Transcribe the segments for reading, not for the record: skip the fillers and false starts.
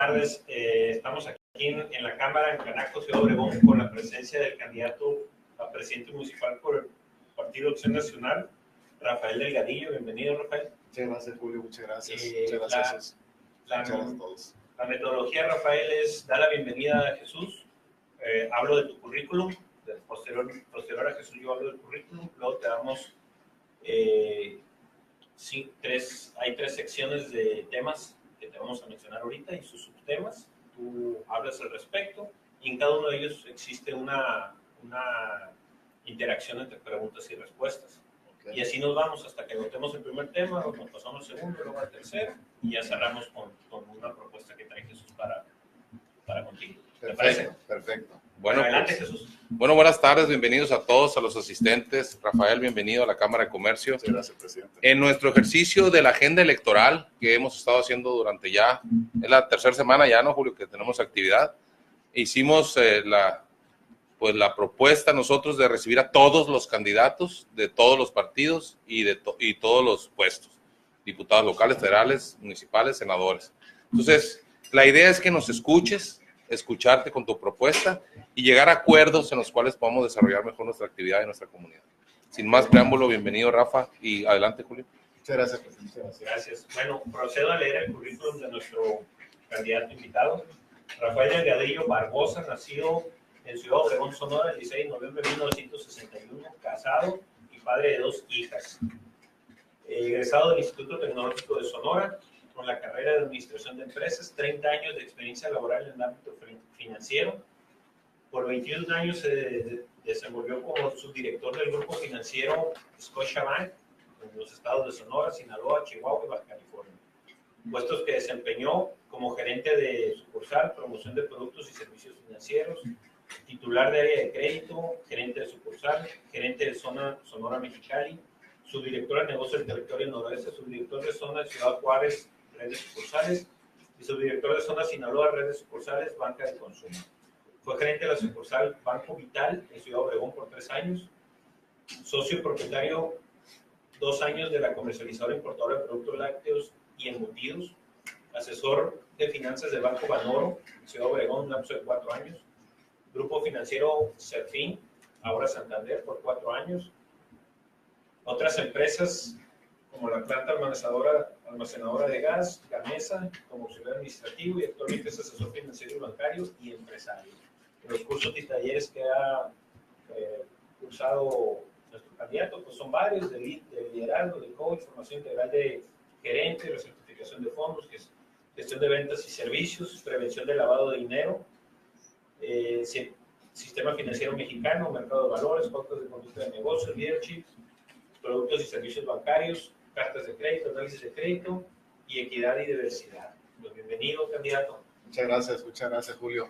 tardes. Estamos aquí en la Cámara, en Canaco, Ciudad Obregón, con la presencia del candidato a presidente municipal por el Partido Acción Nacional, Rafael Delgadillo. Bienvenido, Rafael. Muchas gracias, Julio. Muchas gracias. Muchas gracias. Muchas gracias a todos. La metodología, Rafael, es dar la bienvenida a Jesús. Hablo de tu currículum. Posterior a Jesús, yo hablo del currículum. Luego te damos hay tres secciones de temas que te vamos a mencionar ahorita y sus subtemas. Tú hablas al respecto y en cada uno de ellos existe una interacción entre preguntas y respuestas. Okay. Y así nos vamos hasta que agotemos el primer tema, nos pasamos al segundo, luego al tercero y ya cerramos con una propuesta que trae Jesús para contigo. ¿Te parece? Perfecto. Bueno, adelante, pues, Jesús. Bueno, buenas tardes, bienvenidos a todos, a los asistentes. Rafael, bienvenido a la Cámara de Comercio. Muchas gracias, presidente. En nuestro ejercicio de la agenda electoral que hemos estado haciendo durante ya, es la tercera semana ya, ¿no, Julio?, que tenemos actividad. Hicimos la propuesta nosotros de recibir a todos los candidatos de todos los partidos y todos los puestos, diputados locales, federales, municipales, senadores. Entonces, la idea es que nos escucharte con tu propuesta y llegar a acuerdos en los cuales podamos desarrollar mejor nuestra actividad y nuestra comunidad. Sin más preámbulo, bienvenido, Rafa, y adelante, Julio. Muchas gracias, presidente. Gracias. Bueno, procedo a leer el currículum de nuestro candidato invitado. Rafael Delgadillo Barbosa, nacido en Ciudad Obregón, Sonora, el 16 de noviembre de 1961, casado y padre de 2 hijas. Egresado del Instituto Tecnológico de Sonora, con la carrera de Administración de Empresas, 30 años de experiencia laboral en el ámbito financiero. Por 21 años se desenvolvió como subdirector del grupo financiero Scotiabank en los estados de Sonora, Sinaloa, Chihuahua y Baja California. Puestos que desempeñó como gerente de sucursal, promoción de productos y servicios financieros, titular de área de crédito, gerente de sucursal, gerente de zona Sonora Mexicali, subdirector de negocio del territorio noroeste, subdirector de zona Ciudad Juárez, red de sucursales, y subdirector de zona Sinaloa, red de sucursales, banca de consumo. Fue gerente de la sucursal Banco Vital en Ciudad Obregón por 3 años, socio propietario 2 años de la comercializadora importadora de productos lácteos y embutidos, asesor de finanzas del Banco Banoro en Ciudad Obregón, un lapso de 4 años, grupo financiero Serfín, ahora Santander, por 4 años, otras empresas como la planta almacenadora de gas, Gamesa, como auxiliar administrativo, y actualmente es asesor financiero y bancario y empresario. Los cursos y talleres que ha cursado nuestro candidato pues son varios, de liderazgo, de coach, formación integral de gerente, recertificación de fondos, gestión de ventas y servicios, prevención de lavado de dinero, sistema financiero mexicano, mercado de valores, pautas de conducta de negocios, leadership, productos y servicios bancarios, cartas de crédito, análisis de crédito y equidad y diversidad. Pues bienvenido, candidato. Muchas gracias, Julio.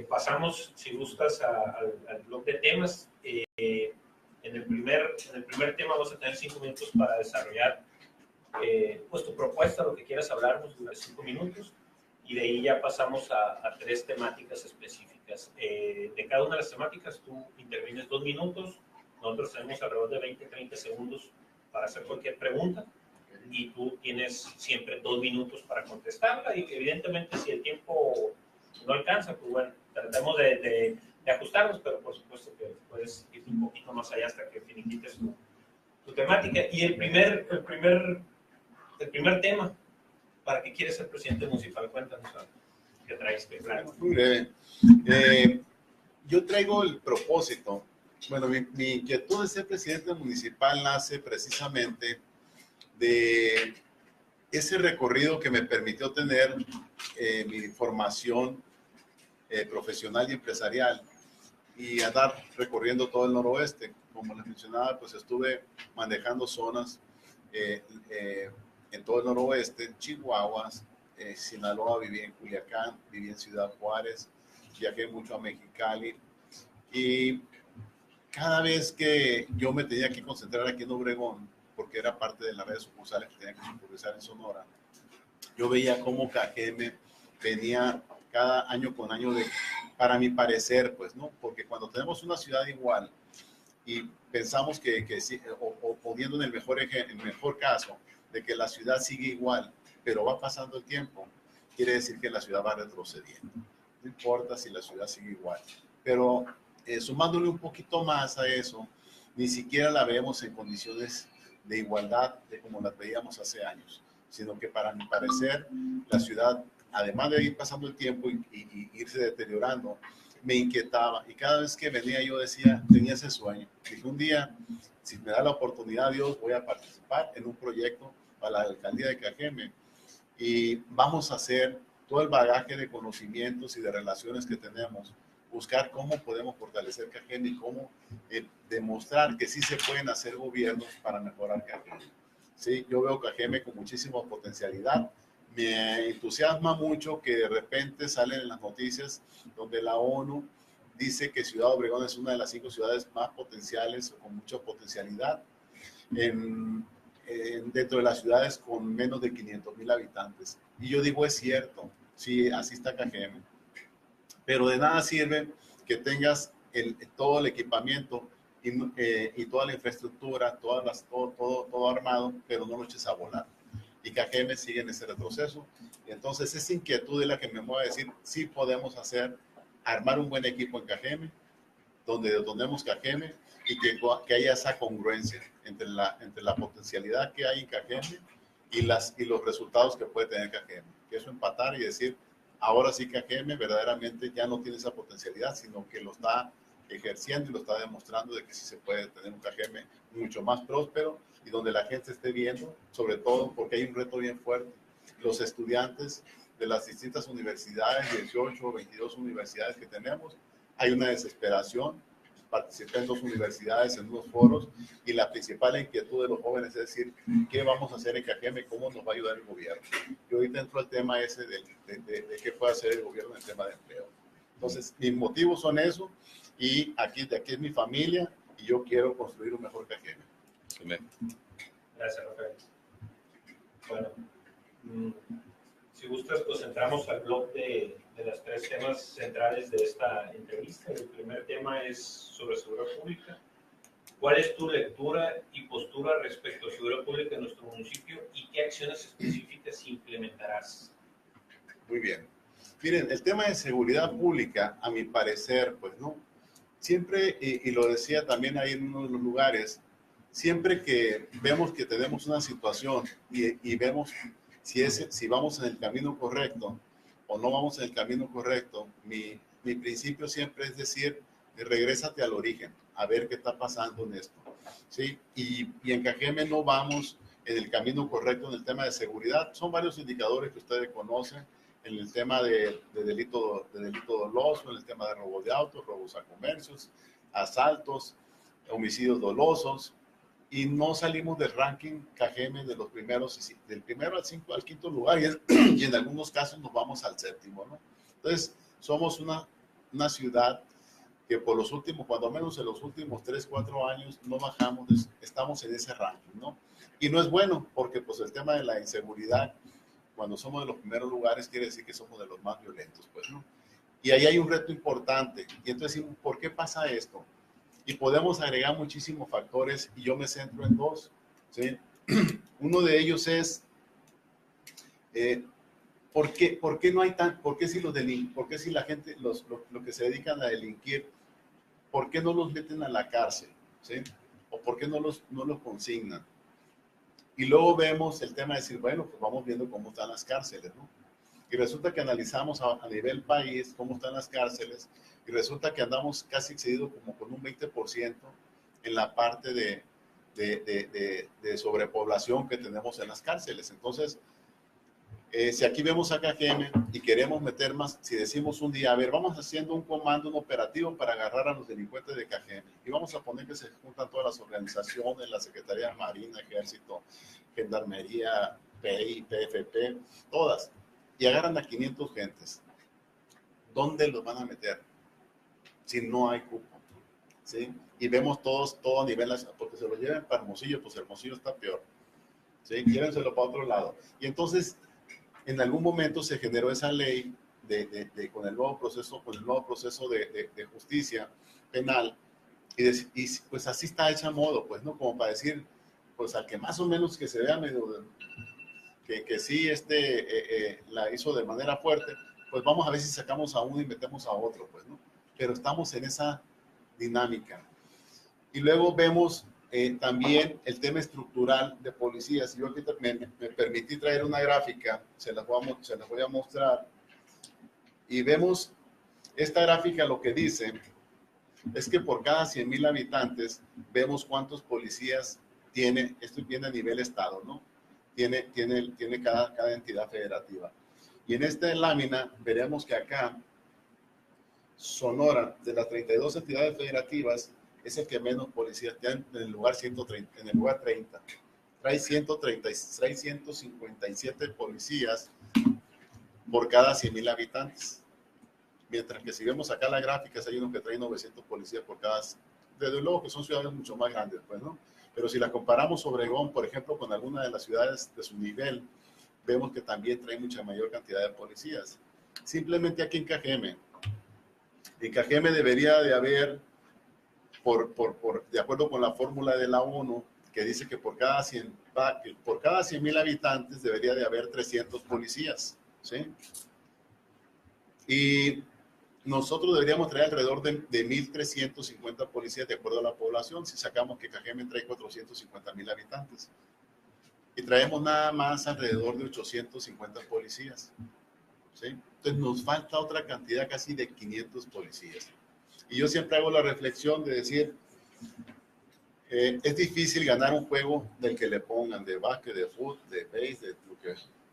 Pasamos, si gustas, al bloque de temas. En el primer tema vamos a tener 5 minutos para desarrollar pues tu propuesta, lo que quieras hablarnos durante 5 minutos, y de ahí ya pasamos a 3 temáticas específicas. De cada una de las temáticas tú intervienes 2 minutos, nosotros tenemos alrededor de 20-30 segundos para hacer cualquier pregunta, y tú tienes siempre 2 minutos para contestarla, y evidentemente si el tiempo no alcanza, pues bueno, tratemos de ajustarnos, pero por supuesto que puedes ir un poquito más allá hasta que finiquites tu temática. Y el primer tema, ¿para qué quieres ser presidente municipal? Cuéntanos qué traes. Muy breve. Yo traigo el propósito. Bueno, mi inquietud de ser presidente municipal nace precisamente de ese recorrido que me permitió tener mi formación profesional y empresarial y andar recorriendo todo el noroeste. Como les mencionaba, pues estuve manejando zonas en todo el noroeste, Chihuahua, Sinaloa, viví en Culiacán, viví en Ciudad Juárez, viajé mucho a Mexicali, y cada vez que yo me tenía que concentrar aquí en Obregón, porque era parte de la red de sucursales que tenía que supervisar en Sonora, yo veía cómo KGM venía cada año con año para mi parecer, pues, ¿no? Porque cuando tenemos una ciudad igual y pensamos que o poniendo en el mejor caso, de que la ciudad sigue igual, pero va pasando el tiempo quiere decir que la ciudad va retrocediendo. No importa si la ciudad sigue igual, pero sumándole un poquito más a eso, ni siquiera la vemos en condiciones de igualdad de como las veíamos hace años, sino que para mi parecer la ciudad, además de ir pasando el tiempo y irse deteriorando, me inquietaba, y cada vez que venía yo decía, tenía ese sueño, dije un día, si me da la oportunidad Dios, voy a participar en un proyecto para la alcaldía de Cajeme y vamos a hacer todo el bagaje de conocimientos y de relaciones que tenemos, buscar cómo podemos fortalecer Cajeme y cómo demostrar que sí se pueden hacer gobiernos para mejorar Cajeme. Sí, yo veo Cajeme con muchísima potencialidad. Me entusiasma mucho que de repente salen en las noticias donde la ONU dice que Ciudad Obregón es una de las 5 ciudades más potenciales o con mucha potencialidad dentro de las ciudades con menos de 500,000 habitantes. Y yo digo, es cierto, sí, así está Cajeme. Pero de nada sirve que tengas todo el equipamiento y toda la infraestructura, todo armado, pero no lo eches a volar. Y Cajeme sigue en ese retroceso. Y entonces esa inquietud es la que me mueve a decir, sí podemos armar un buen equipo en Cajeme, donde detonemos Cajeme y que haya esa congruencia entre la potencialidad que hay en Cajeme y los resultados que puede tener Cajeme. Que eso empatar y decir, ahora sí Cajeme verdaderamente ya no tiene esa potencialidad, sino que lo está ejerciendo y lo está demostrando de que sí se puede tener un Cajeme mucho más próspero y donde la gente esté viendo, sobre todo porque hay un reto bien fuerte. Los estudiantes de las distintas universidades, 18 o 22 universidades que tenemos, hay una desesperación. Participé en 2 universidades, en 2 foros, y la principal inquietud de los jóvenes es decir, ¿qué vamos a hacer en Cajeme? ¿Cómo nos va a ayudar el gobierno? Y ahorita entro al tema ese de qué puede hacer el gobierno en el tema de empleo. Entonces, mis motivos son eso, y de aquí es mi familia, y yo quiero construir un mejor Cajeme. Gracias, Rafael. Bueno, si gustas, pues entramos al blog de los 3 temas centrales de esta entrevista. El primer tema es sobre seguridad pública. ¿Cuál es tu lectura y postura respecto a seguridad pública en nuestro municipio y qué acciones específicas implementarás? Muy bien. Miren, el tema de seguridad pública, a mi parecer, pues no, siempre, y lo decía también ahí en uno de los lugares, siempre que vemos que tenemos una situación y vemos si vamos en el camino correcto o no vamos en el camino correcto, mi principio siempre es decir, regrésate al origen, a ver qué está pasando en esto. ¿Sí? Y en Cajeme no vamos en el camino correcto en el tema de seguridad. Son varios indicadores que ustedes conocen en el tema de delito doloso, en el tema de robo de autos, robos a comercios, asaltos, homicidios dolosos. Y no salimos del ranking Cajeme de los primeros, del primero al quinto lugar, y en algunos casos nos vamos al 7º, ¿no? Entonces, somos una ciudad que por los últimos, cuando menos en los últimos 3, 4 años, no bajamos, estamos en ese ranking, ¿no? Y no es bueno, porque pues el tema de la inseguridad, cuando somos de los primeros lugares, quiere decir que somos de los más violentos, pues, ¿no? Y ahí hay un reto importante, y entonces, ¿por qué pasa esto? Y podemos agregar muchísimos factores y yo me centro en 2, ¿sí? Uno de ellos es, ¿por qué no hay por qué si la gente, lo que se dedican a delinquir, ¿por qué no los meten a la cárcel? ¿Sí? ¿O por qué no los consignan? Y luego vemos el tema de decir, bueno, pues vamos viendo cómo están las cárceles, ¿no? Y resulta que analizamos a nivel país cómo están las cárceles y resulta que andamos casi excedidos como con un 20% en la parte de sobrepoblación que tenemos en las cárceles. Entonces, si aquí vemos a Cajeme y queremos meter más, si decimos un día, a ver, vamos haciendo un comando, un operativo para agarrar a los delincuentes de Cajeme y vamos a poner que se juntan todas las organizaciones, la Secretaría de Marina, Ejército, Gendarmería, PI, PFP, todas, y agarran a 500 gentes. ¿Dónde los van a meter si no hay cupo? ¿Sí? Y vemos todo a nivel, porque se lo lleven para Hermosillo, pues Hermosillo está peor. ¿Sí? Llévenselo para otro lado. Y entonces, en algún momento se generó esa ley con el nuevo proceso de justicia penal, y pues así está hecha a modo, pues, ¿no? Como para decir, pues al que más o menos que se vea medio que sí la hizo de manera fuerte, pues vamos a ver si sacamos a uno y metemos a otro, pues, ¿no? Pero estamos en esa dinámica. Y luego vemos también el tema estructural de policías. Yo ahorita me permití traer una gráfica, se las voy a mostrar. Y vemos esta gráfica, lo que dice es que por cada 100,000 habitantes vemos cuántos policías tiene, esto viene a nivel estado, ¿no? Tiene cada entidad federativa. Y en esta lámina veremos que acá Sonora, de las 32 entidades federativas, es el que menos policías tiene en el lugar 130, en el lugar 30. Trae 157 policías por cada 100,000 habitantes. Mientras que si vemos acá las gráficas, hay uno que trae 900 policías por cada... Desde luego que son ciudades mucho más grandes, pues, ¿no? Pero si las comparamos Obregón, por ejemplo, con alguna de las ciudades de su nivel, vemos que también trae mucha mayor cantidad de policías. Simplemente aquí en Cajeme debería de haber, de acuerdo con la fórmula de la ONU, que dice que por cada 100,000 habitantes debería de haber 300 policías, ¿sí? Y nosotros deberíamos traer alrededor de 1,350 policías de acuerdo a la población, si sacamos que Cajeme trae 450,000 habitantes. Y traemos nada más alrededor de 850 policías, ¿sí? Entonces nos falta otra cantidad casi de 500 policías. Y yo siempre hago la reflexión de decir, es difícil ganar un juego del que le pongan, de básquet, de fútbol, de base,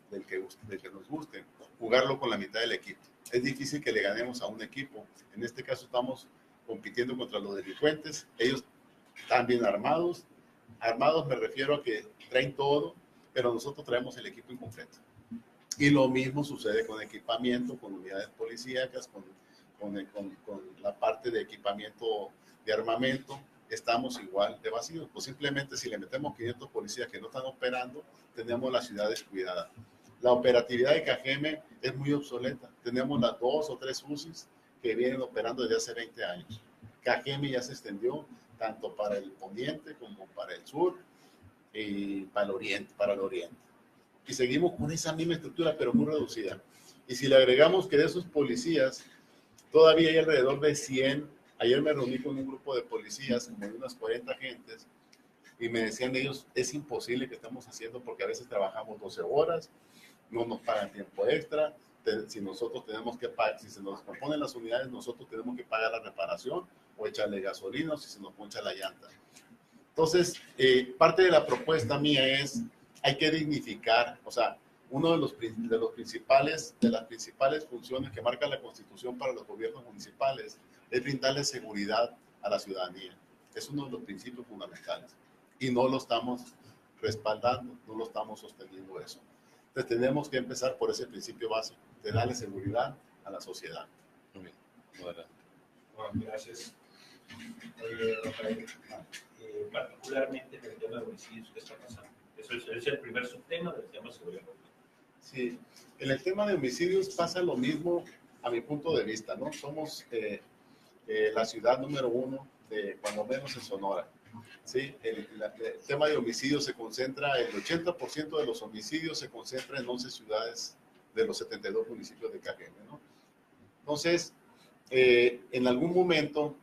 del que nos guste, jugarlo con la mitad del equipo. Es difícil que le ganemos a un equipo. En este caso estamos compitiendo contra los delincuentes. Ellos están bien armados. Armados me refiero a que traen todo, pero nosotros traemos el equipo incompleto. Y lo mismo sucede con equipamiento, con unidades policíacas, con la parte de equipamiento de armamento. Estamos igual de vacíos. Pues simplemente si le metemos 500 policías que no están operando, tenemos la ciudad descuidada. La operatividad de Cajeme es muy obsoleta. Tenemos las 2 o 3 UCIs que vienen operando desde hace 20 años. Cajeme ya se extendió tanto para el poniente como para el sur y para el oriente. Y seguimos con esa misma estructura, pero muy reducida. Y si le agregamos que de esos policías todavía hay alrededor de 100, ayer me reuní con un grupo de policías, como de unas 40 agentes, y me decían ellos, es imposible que estamos haciendo porque a veces trabajamos 12 horas, no nos pagan tiempo extra, si nosotros tenemos que pagar, si se nos componen las unidades, nosotros tenemos que pagar la reparación o echarle gasolina o si se nos poncha la llanta. Entonces, parte de la propuesta mía es, hay que dignificar, o sea, uno de las principales funciones que marca la Constitución para los gobiernos municipales es brindarle seguridad a la ciudadanía. Es uno de los principios fundamentales. Y no lo estamos respaldando, no lo estamos sosteniendo eso. Entonces tenemos que empezar por ese principio básico, de darle seguridad a la sociedad. Muy bien. Bueno, gracias. Rafael, particularmente en el tema de homicidios, ¿qué está pasando? Eso es el primer subtema del tema de seguridad. Sí, en el tema de homicidios pasa lo mismo a mi punto de vista, ¿no? Somos la ciudad número 1, cuando menos en Sonora. Sí, el tema de homicidios se concentra, el 80% de los homicidios se concentra en 11 ciudades de los 72 municipios de Cajeme, ¿no? Entonces, en algún momento,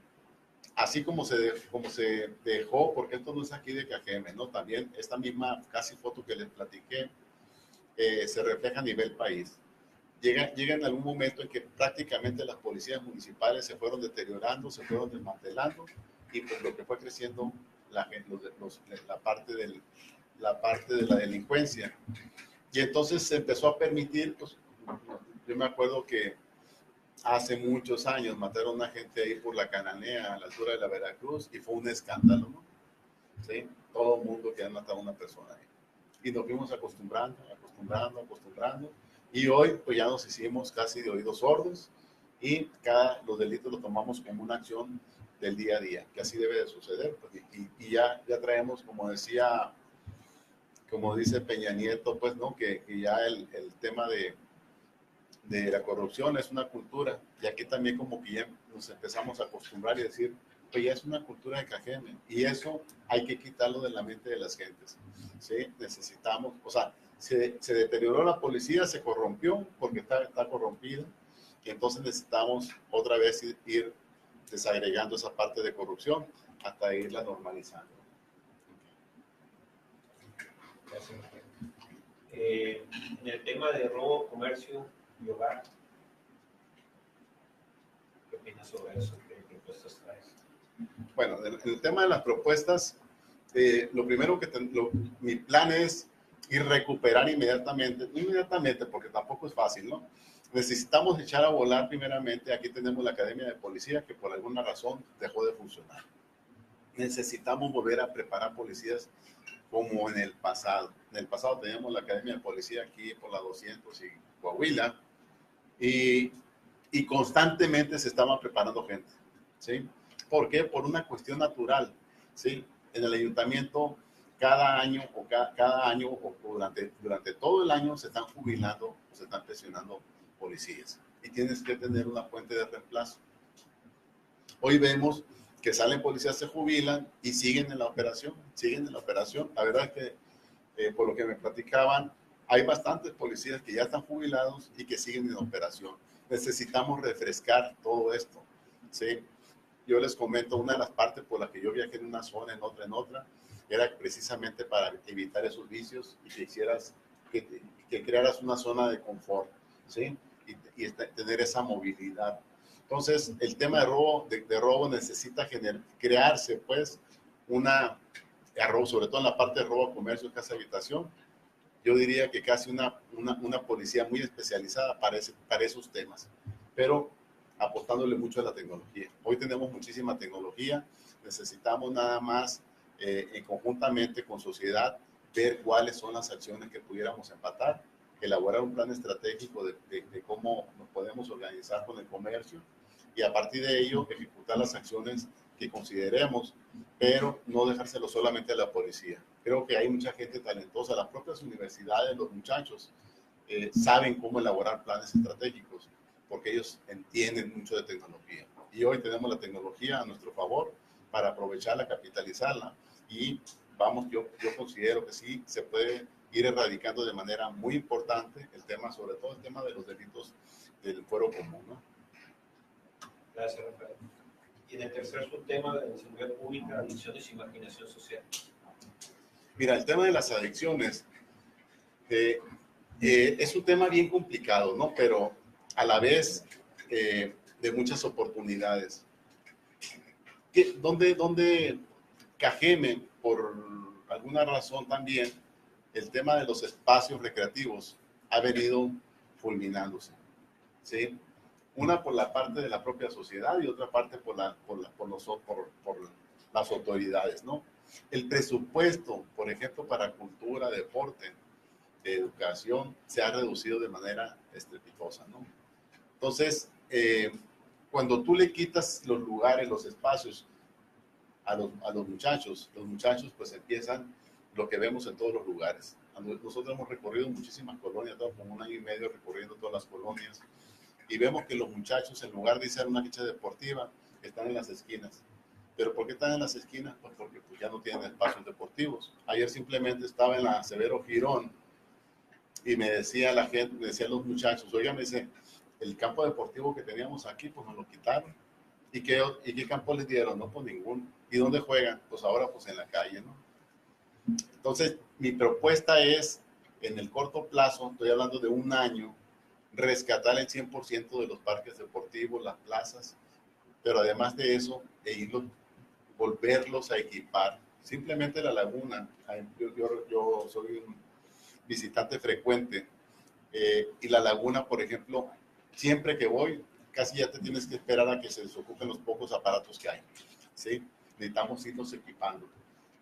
así como se dejó, porque esto no es aquí de Cajeme, ¿no? También esta misma casi foto que les platiqué se refleja a nivel país. Llega en algún momento en que prácticamente las policías municipales se fueron deteriorando, se fueron desmantelando, y pues lo que fue creciendo la parte de la delincuencia. Y entonces se empezó a permitir, pues, yo me acuerdo que hace muchos años mataron a una gente ahí por la Cananea, a la altura de la Veracruz, y fue un escándalo, ¿no? ¿Sí? Todo el mundo que ha matado a una persona ahí. Y nos fuimos acostumbrando, y hoy pues ya nos hicimos casi de oídos sordos, y los delitos los tomamos como una acción del día a día, que así debe de suceder, pues, y ya traemos, como dice Peña Nieto, pues, ¿no? Que ya el tema de la corrupción es una cultura, y aquí también como que ya nos empezamos a acostumbrar y decir, pues ya es una cultura de Cajeme, y eso hay que quitarlo de la mente de las gentes, ¿sí? Necesitamos, o sea, se deterioró la policía, se corrompió porque está corrompida, y entonces necesitamos otra vez ir desagregando esa parte de corrupción hasta irla normalizando. Gracias. En el tema de robo, comercio y hogar, ¿qué opinas sobre eso? ¿Qué propuestas traes? Bueno, en el tema de las propuestas, lo primero mi plan es ir recuperar inmediatamente, porque tampoco es fácil, ¿no? Necesitamos echar a volar primeramente. Aquí tenemos la Academia de Policía que por alguna razón dejó de funcionar. Necesitamos volver a preparar policías como en el pasado. En el pasado teníamos la Academia de Policía aquí por la 200 y Coahuila, y constantemente se estaba preparando gente, ¿sí? ¿Por qué? Por una cuestión natural, ¿sí? En el ayuntamiento cada año o durante todo el año se están jubilando o se están pensionando policías, y tienes que tener una fuente de reemplazo. Hoy vemos que salen policías, se jubilan y siguen en la operación. La verdad es que, por lo que me platicaban, hay bastantes policías que ya están jubilados y que siguen en operación. Necesitamos refrescar todo esto, ¿sí? Yo les comento, una de las partes por las que yo viajé en una zona, en otra, era precisamente para evitar esos vicios y que crearas una zona de confort, ¿sí? Y tener esa movilidad. Entonces, el tema de robo necesita crearse, pues, sobre todo en la parte de robo a comercio, casa, habitación. Yo diría que casi una policía muy especializada para esos temas, pero apostándole mucho a la tecnología. Hoy tenemos muchísima tecnología, necesitamos nada más, conjuntamente con sociedad, ver cuáles son las acciones que pudiéramos empatar, elaborar un plan estratégico de cómo nos podemos organizar con el comercio, y a partir de ello ejecutar las acciones que consideremos, pero no dejárselo solamente a la policía. Creo que hay mucha gente talentosa, las propias universidades, los muchachos saben cómo elaborar planes estratégicos, porque ellos entienden mucho de tecnología. Y hoy tenemos la tecnología a nuestro favor para aprovecharla, capitalizarla, y yo considero que sí se puede ir erradicando de manera muy importante sobre todo el tema de los delitos del fuero común, ¿no? Gracias, Rafael. Y en el tercer subtema de la seguridad pública, adicciones y marginación social. Mira, el tema de las adicciones es un tema bien complicado, ¿no? Pero a la vez de muchas oportunidades. ¿Dónde cajeme, por alguna razón también, el tema de los espacios recreativos ha venido fulminándose, ¿sí? Una por la parte de la propia sociedad y otra parte por las autoridades, ¿no? El presupuesto, por ejemplo, para cultura, deporte, educación, se ha reducido de manera estrepitosa, ¿no? Entonces, cuando tú le quitas los lugares, los espacios a los muchachos pues empiezan lo que vemos en todos los lugares. Nosotros hemos recorrido muchísimas colonias, como 1 año y medio recorriendo todas las colonias, y vemos que los muchachos, en lugar de hacer una cancha deportiva, están en las esquinas. ¿Pero por qué están en las esquinas? Pues porque ya no tienen espacios deportivos. Ayer simplemente estaba en la Severo Girón y me decía la gente, me decían los muchachos, oiga, me dice, el campo deportivo que teníamos aquí, pues nos lo quitaron. ¿Y qué campo les dieron? No, pues ninguno. ¿Y dónde juegan? Pues ahora, pues en la calle, ¿no? Entonces, mi propuesta es, en el corto plazo, estoy hablando de 1 año, rescatar el 100% de los parques deportivos, las plazas, pero además de eso, volverlos a equipar. Simplemente la laguna, yo soy un visitante frecuente, y la laguna, por ejemplo, siempre que voy, casi ya te tienes que esperar a que se desocupen los pocos aparatos que hay, ¿sí? Necesitamos irnos equipando.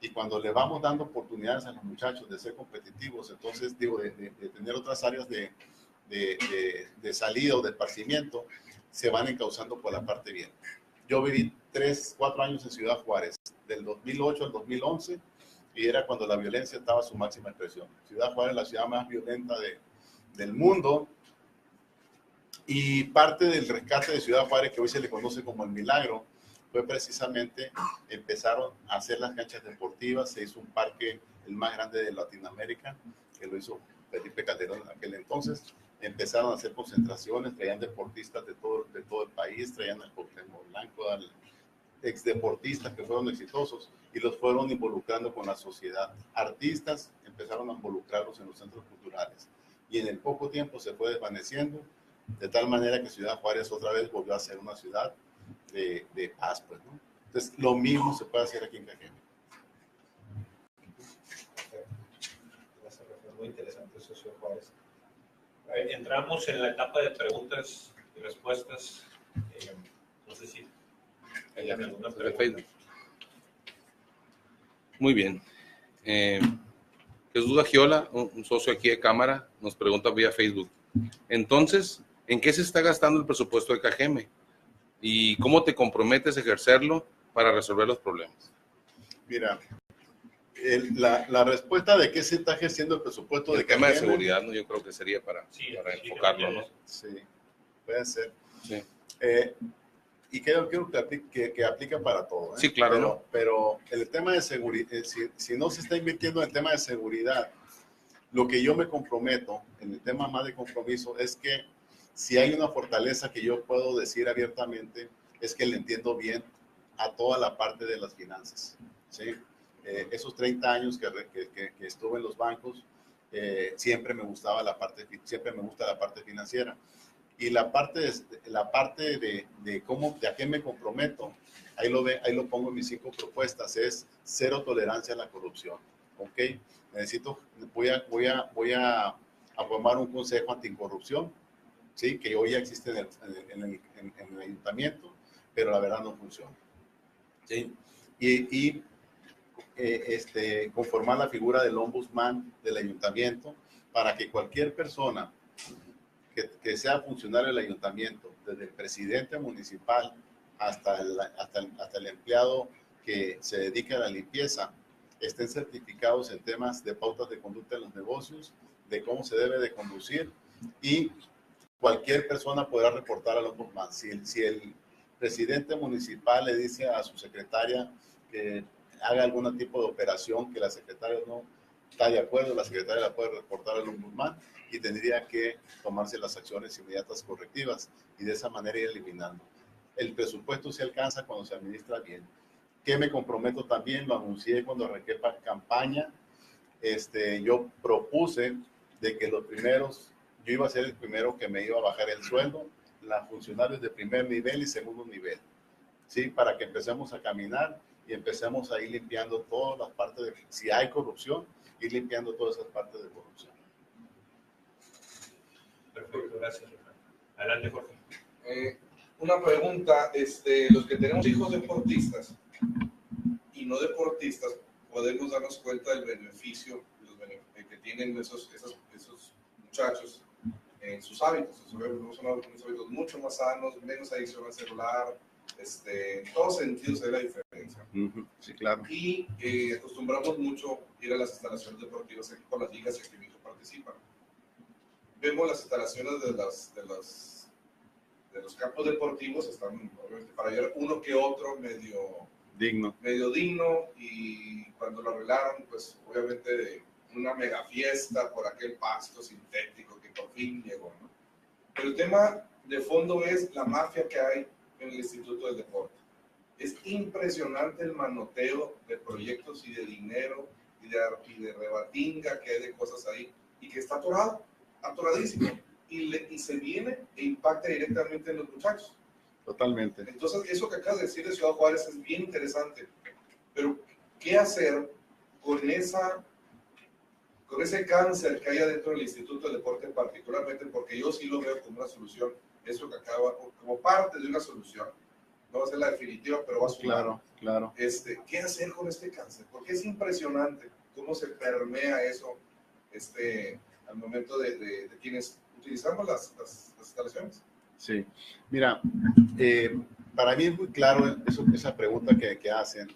Y cuando le vamos dando oportunidades a los muchachos de ser competitivos, entonces, digo, de tener otras áreas de salida o de esparcimiento, se van encauzando por la parte bien. Yo viví 3-4 años en Ciudad Juárez, del 2008 al 2011, y era cuando la violencia estaba a su máxima expresión. Ciudad Juárez es la ciudad más violenta del mundo, y parte del rescate de Ciudad Juárez, que hoy se le conoce como el milagro, fue precisamente, empezaron a hacer las canchas deportivas, se hizo un parque, el más grande de Latinoamérica, que lo hizo Felipe Calderón en aquel entonces, empezaron a hacer concentraciones, traían deportistas de todo el país, traían al Cuauhtémoc Blanco, al exdeportistas que fueron exitosos y los fueron involucrando con la sociedad. Artistas empezaron a involucrarlos en los centros culturales y en el poco tiempo se fue desvaneciendo, de tal manera que Ciudad Juárez otra vez volvió a ser una ciudad de paz, pues, ¿no? Entonces, lo mismo se puede hacer aquí en Cajeme. Muy interesante eso, señor Juárez. Entramos en la etapa de preguntas y respuestas. No sé si hay alguna pregunta. Muy bien. Jesús Gagiola, un socio aquí de cámara, nos pregunta vía Facebook. Entonces, ¿en qué se está gastando el presupuesto de Cajeme? ¿Y cómo te comprometes a ejercerlo para resolver los problemas? Mira, la respuesta de qué se está ejerciendo el presupuesto el de tema Cajeme, de seguridad, ¿no? Yo creo que sería para enfocarlo, ¿no? Sí, puede ser. Sí. Y creo que aplica para todo, ¿eh? Sí, claro. Pero el tema de seguridad, si no se está invirtiendo en el tema de seguridad, lo que yo me comprometo, en el tema más de compromiso, es que si hay una fortaleza que yo puedo decir abiertamente, es que le entiendo bien a toda la parte de las finanzas, ¿sí? Esos 30 años que estuve en los bancos, siempre me gusta la parte financiera. Y la parte de cómo, de a qué me comprometo, ahí lo pongo en mis 5 propuestas, es cero tolerancia a la corrupción, ¿ok? Voy a formar un consejo anticorrupción, ¿sí? Que hoy ya existe en el ayuntamiento, pero la verdad no funciona, ¿sí? Y conformar la figura del ombudsman del ayuntamiento para que cualquier persona que sea funcionario del ayuntamiento, desde el presidente municipal hasta el empleado que se dedica a la limpieza, estén certificados en temas de pautas de conducta en los negocios, de cómo se debe de conducir, y cualquier persona podrá reportar al ombudsman. Si el presidente municipal le dice a su secretaria que haga algún tipo de operación que la secretaria no está de acuerdo, la secretaria la puede reportar al ombudsman y tendría que tomarse las acciones inmediatas correctivas y de esa manera ir eliminando. El presupuesto se alcanza cuando se administra bien. ¿Qué me comprometo también? Lo anuncié cuando arranqué campaña. Yo propuse de que yo iba a ser el primero que me iba a bajar el sueldo, los funcionarios de primer nivel y segundo nivel, ¿sí? Para que empecemos a caminar y empecemos a ir limpiando todas las partes si hay corrupción, ir limpiando todas esas partes de corrupción. Perfecto, gracias. Adelante, Jorge. Una pregunta, los que tenemos hijos deportistas y no deportistas, podemos darnos cuenta del beneficio que tienen esos muchachos en sus hábitos. Son unos hábitos mucho más sanos, menos adicción al celular, en todos sentidos hay la diferencia. Sí, claro. Y acostumbramos mucho ir a las instalaciones deportivas aquí por las ligas y que mi hijo participa. Vemos las instalaciones de los campos deportivos, están obviamente para ver uno que otro medio digno, y cuando lo arreglaron, pues obviamente una mega fiesta por aquel pasto sintético que por fin llegó, ¿no? Pero el tema de fondo es la mafia que hay en el Instituto del Deporte. Es impresionante el manoteo de proyectos y de dinero y de rebatinga que hay de cosas ahí y que está atoradísimo y se viene e impacta directamente en los muchachos. Totalmente. Entonces, eso que acabas de decir de Ciudad Juárez es bien interesante, pero ¿qué hacer con ese cáncer que hay adentro del Instituto del Deporte, particularmente? Porque yo sí lo veo como una solución, eso que acaba, como parte de una solución. No va a ser la definitiva, pero va a sumar. Claro. ¿Qué hacer con este cáncer? Porque es impresionante cómo se permea eso al momento de quienes utilizamos las instalaciones. Sí, mira, para mí es muy claro esa pregunta que haces.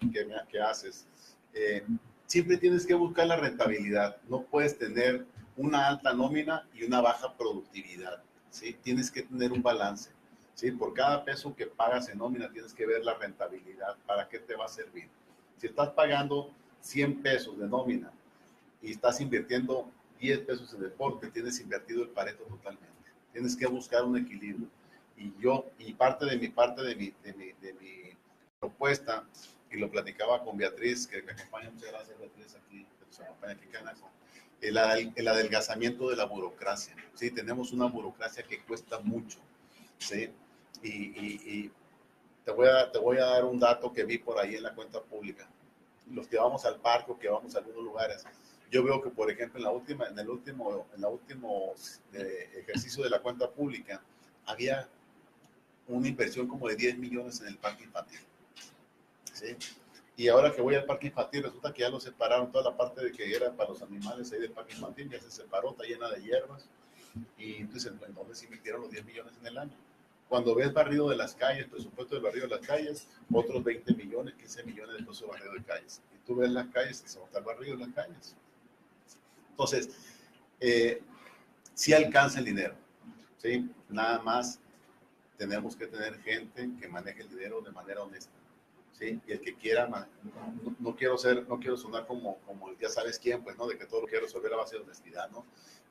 Siempre tienes que buscar la rentabilidad. No puedes tener una alta nómina y una baja productividad, ¿sí? Tienes que tener un balance, ¿sí? Por cada peso que pagas en nómina tienes que ver la rentabilidad. ¿Para qué te va a servir? Si estás pagando 100 pesos de nómina y estás invirtiendo 10 pesos en deporte, tienes invertido el Pareto totalmente. Tienes que buscar un equilibrio. Y parte de mi propuesta, y lo platicaba con Beatriz, que me acompaña, muchas gracias Beatriz, aquí, que nos acompaña aquí en Canaco, el adelgazamiento de la burocracia. ¿Sí? Tenemos una burocracia que cuesta mucho. ¿Sí? Y te voy a dar un dato que vi por ahí en la cuenta pública. Los que vamos al parque o que vamos a algunos lugares, yo veo que, por ejemplo, en el último ejercicio de la cuenta pública, había una inversión como de 10 millones en el parque infantil. ¿Sí? Y ahora que voy al parque infantil, resulta que ya lo separaron, toda la parte de que era para los animales ahí del parque infantil, ya se separó, está llena de hierbas. Y entonces, ¿dónde se invirtieron los 10 millones en el año? Cuando ves barrido de las calles, presupuesto del barrido de las calles, otros 20 millones, 15 millones de pesos de barrido de calles. Y tú ves las calles y se va a estar barrido de las calles. Entonces, sí alcanza el dinero, ¿sí? Nada más tenemos que tener gente que maneje el dinero de manera honesta, ¿sí? Y el que quiera, no quiero sonar como ya sabes quién, pues, ¿no? De que todo lo quiero resolver a base de honestidad, ¿no?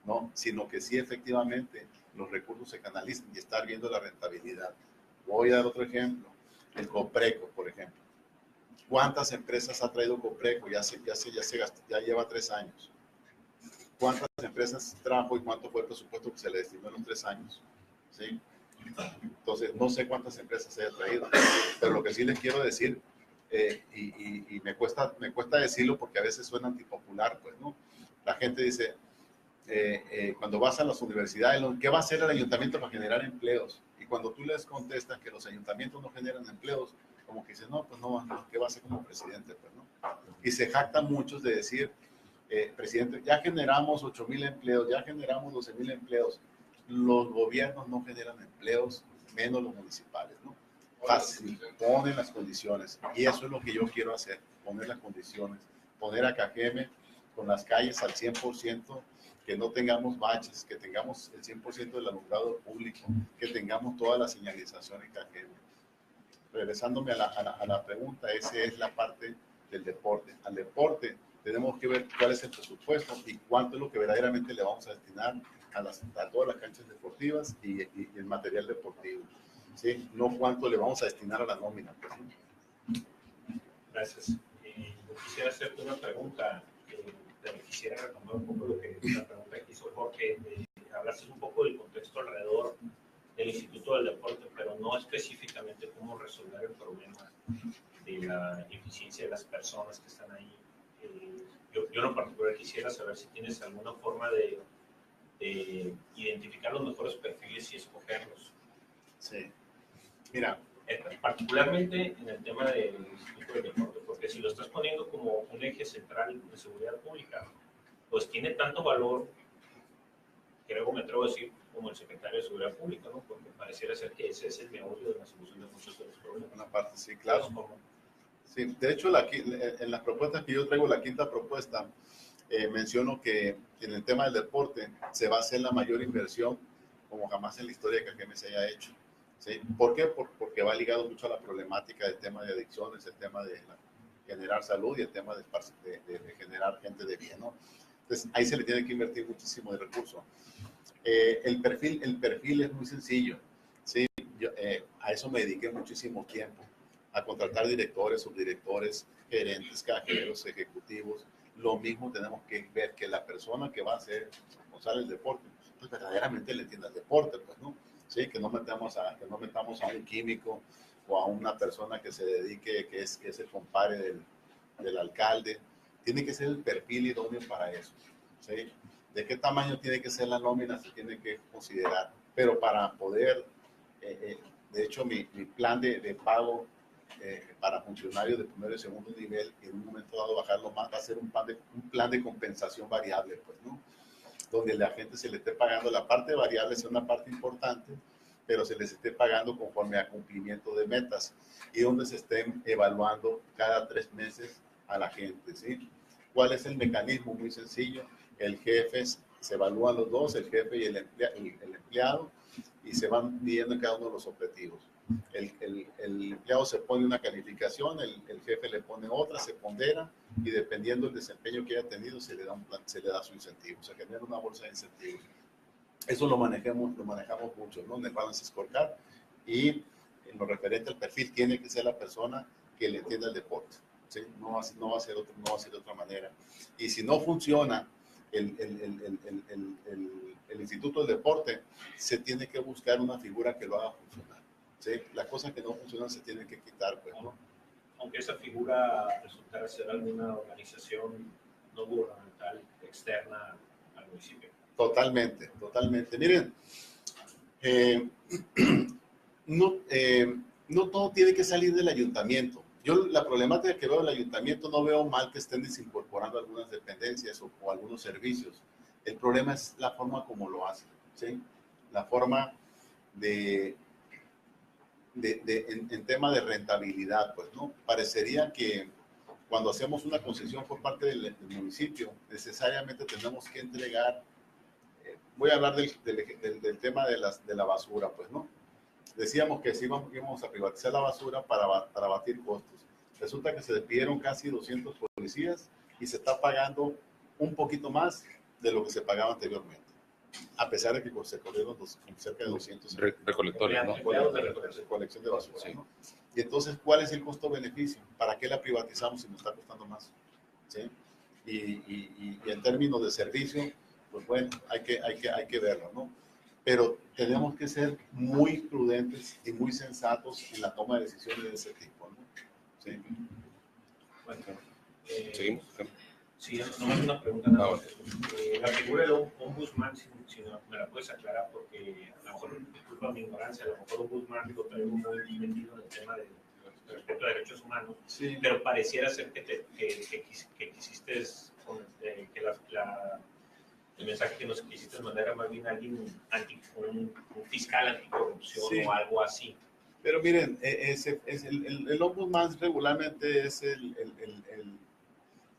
No, sino que sí efectivamente los recursos se canalizan y estar viendo la rentabilidad. Voy a dar otro ejemplo, el Copreco, por ejemplo. ¿Cuántas empresas ha traído Copreco? Ya lleva 3 años. ¿Cuántas empresas trajo y cuánto fue el presupuesto que se le destinó en los 3 años? ¿Sí? Entonces, no sé cuántas empresas se haya traído, pero lo que sí les quiero decir, y me cuesta decirlo porque a veces suena antipopular, pues, ¿no? La gente dice, cuando vas a las universidades, ¿qué va a hacer el ayuntamiento para generar empleos? Y cuando tú les contestas que los ayuntamientos no generan empleos, como que dicen, no, pues no, ¿qué va a hacer como presidente? Pues, ¿no? Y se jactan muchos de decir, presidente, ya generamos 8,000 empleos, ya generamos 12,000 empleos. Los gobiernos no generan empleos, menos los municipales, ¿no? Fácil, ponen las condiciones. Y eso es lo que yo quiero hacer, poner las condiciones, poner a Cajeme con las calles al 100%, que no tengamos baches, que tengamos el 100% del alumbrado público, que tengamos toda la señalización en Cajeme. Regresándome a la pregunta, esa es la parte del deporte. Al deporte tenemos que ver cuál es el presupuesto y cuánto es lo que verdaderamente le vamos a destinar a todas las canchas deportivas y el material deportivo. ¿Sí? No cuánto le vamos a destinar a la nómina. Pues, ¿sí? Gracias. Yo quisiera hacerte una pregunta, pero quisiera retomar un poco la pregunta que hizo Jorge. Hablaste un poco del contexto alrededor del Instituto del Deporte, pero no específicamente cómo resolver el problema de la eficiencia de las personas que están ahí. Yo en lo particular quisiera saber si tienes alguna forma de identificar los mejores perfiles y escogerlos. Sí. Mira, particularmente en el tema del Instituto del Deporte, porque si lo estás poniendo como un eje central de seguridad pública, pues tiene tanto valor, creo, me atrevo a decir, como el secretario de Seguridad Pública, ¿no? Porque pareciera ser que ese es el meollo de la solución de muchos de los problemas. Una parte, sí, claro. Sí, de hecho, en las propuestas que yo traigo, la quinta propuesta, menciono que en el tema del deporte se va a hacer la mayor inversión como jamás en la historia de Cajeme se haya hecho. ¿Sí? ¿Por qué? Porque va ligado mucho a la problemática del tema de adicciones, el tema de generar salud y el tema de generar gente de bien, ¿no? Entonces, ahí se le tiene que invertir muchísimo de recursos. El perfil es muy sencillo, ¿sí? A eso me dediqué muchísimo tiempo, a contratar directores, subdirectores, gerentes, cajeros, ejecutivos. Lo mismo tenemos que ver que la persona que va a ser responsable del deporte, pues verdaderamente le entienda el deporte, pues, ¿no? Sí, que no metamos a un químico o a una persona que se dedique, que es el compadre del alcalde. Tiene que ser el perfil idóneo para eso, ¿sí? ¿De qué tamaño tiene que ser la nómina? Se tiene que considerar. Pero para poder, de hecho, mi plan de pago para funcionarios de primero y segundo nivel, y en un momento dado bajarlo más, va a ser un plan de compensación variable, pues, ¿no? Donde la gente se le esté pagando la parte variable, es una parte importante, pero se les esté pagando conforme a cumplimiento de metas y donde se estén evaluando cada 3 meses a la gente, ¿sí? ¿Cuál es el mecanismo? Muy sencillo. El jefe, se evalúan los dos, el jefe y el empleado, y se van midiendo en cada uno de los objetivos. El empleado se pone una calificación, el jefe le pone otra, se pondera y dependiendo del desempeño que haya tenido se le da un plan, se le da su incentivo, se genera una bolsa de incentivos. Eso lo manejamos mucho, ¿no? En el Balance Scorecard, y en lo referente al perfil tiene que ser la persona que le entienda el deporte, ¿sí? No va a ser de otra manera. Y si no funciona el Instituto del Deporte, se tiene que buscar una figura que lo haga funcionar, ¿sí? Las cosas que no funcionan se tienen que quitar, pues, ¿no? Aunque esa figura resultara ser alguna organización no gubernamental externa al municipio. Totalmente, totalmente. Miren, no todo tiene que salir del ayuntamiento. Yo la problemática que veo del ayuntamiento, no veo mal que estén desincorporando algunas dependencias o algunos servicios. El problema es la forma como lo hacen, ¿sí? La forma en tema de rentabilidad, pues, ¿no? Parecería que cuando hacemos una concesión por parte del municipio, necesariamente tenemos que entregar, voy a hablar del tema de la basura, pues, ¿no? Decíamos que sí íbamos a privatizar la basura para abatir costos. Resulta que se despidieron casi 200 policías y se está pagando un poquito más de lo que se pagaba anteriormente, a pesar de que se corrieron cerca de 200 recolectores, ¿no? Recolección de basura, ¿no? Y entonces, ¿cuál es el costo-beneficio? ¿Para qué la privatizamos si nos está costando más? ¿Sí? Y en términos de servicio, pues bueno, hay que verlo, ¿no? Pero tenemos que ser muy prudentes y muy sensatos en la toma de decisiones de ese tipo, ¿no? ¿Sí? Bueno, Seguimos. sí, nomás una pregunta nada más. La figura del ombudsman, si me la puedes aclarar, porque a lo mejor, disculpa mi ignorancia, a lo mejor ombudsman lo traigo muy metido en el tema de respeto a derechos humanos, Sí. pero pareciera ser que quisiste, el mensaje que nos quisiste mandar era más bien alguien un fiscal anticorrupción, sí, o algo así. Pero miren, el ombudsman regularmente es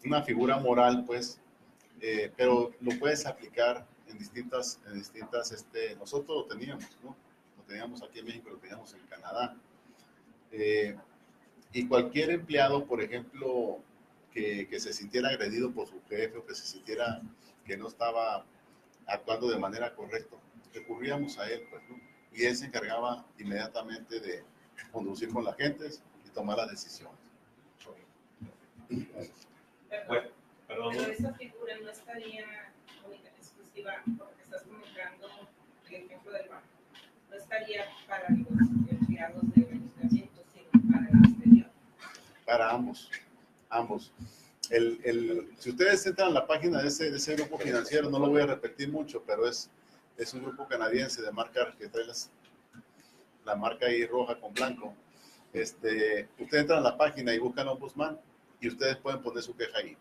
una figura moral, pues, pero lo puedes aplicar en distintas nosotros lo teníamos, ¿no? Lo teníamos aquí en México, lo teníamos en Canadá. Y cualquier empleado, por ejemplo, que se sintiera agredido por su jefe o que se sintiera que no estaba actuando de manera correcta, recurríamos a él, pues, ¿no? Y él se encargaba inmediatamente de conducir con la gente y tomar las decisiones. Bueno, perdón. Pero esa figura no estaría única, exclusiva, porque estás comentando el ejemplo del banco. No estaría para los empleados del ayuntamiento, sino para el exterior. Para ambos. Si ustedes entran a la página de ese grupo financiero, no lo voy a repetir mucho, pero es un grupo canadiense de marca que trae la marca ahí roja con blanco. Ustedes entran a la página y buscan ombudsman y ustedes pueden poner su queja ahí.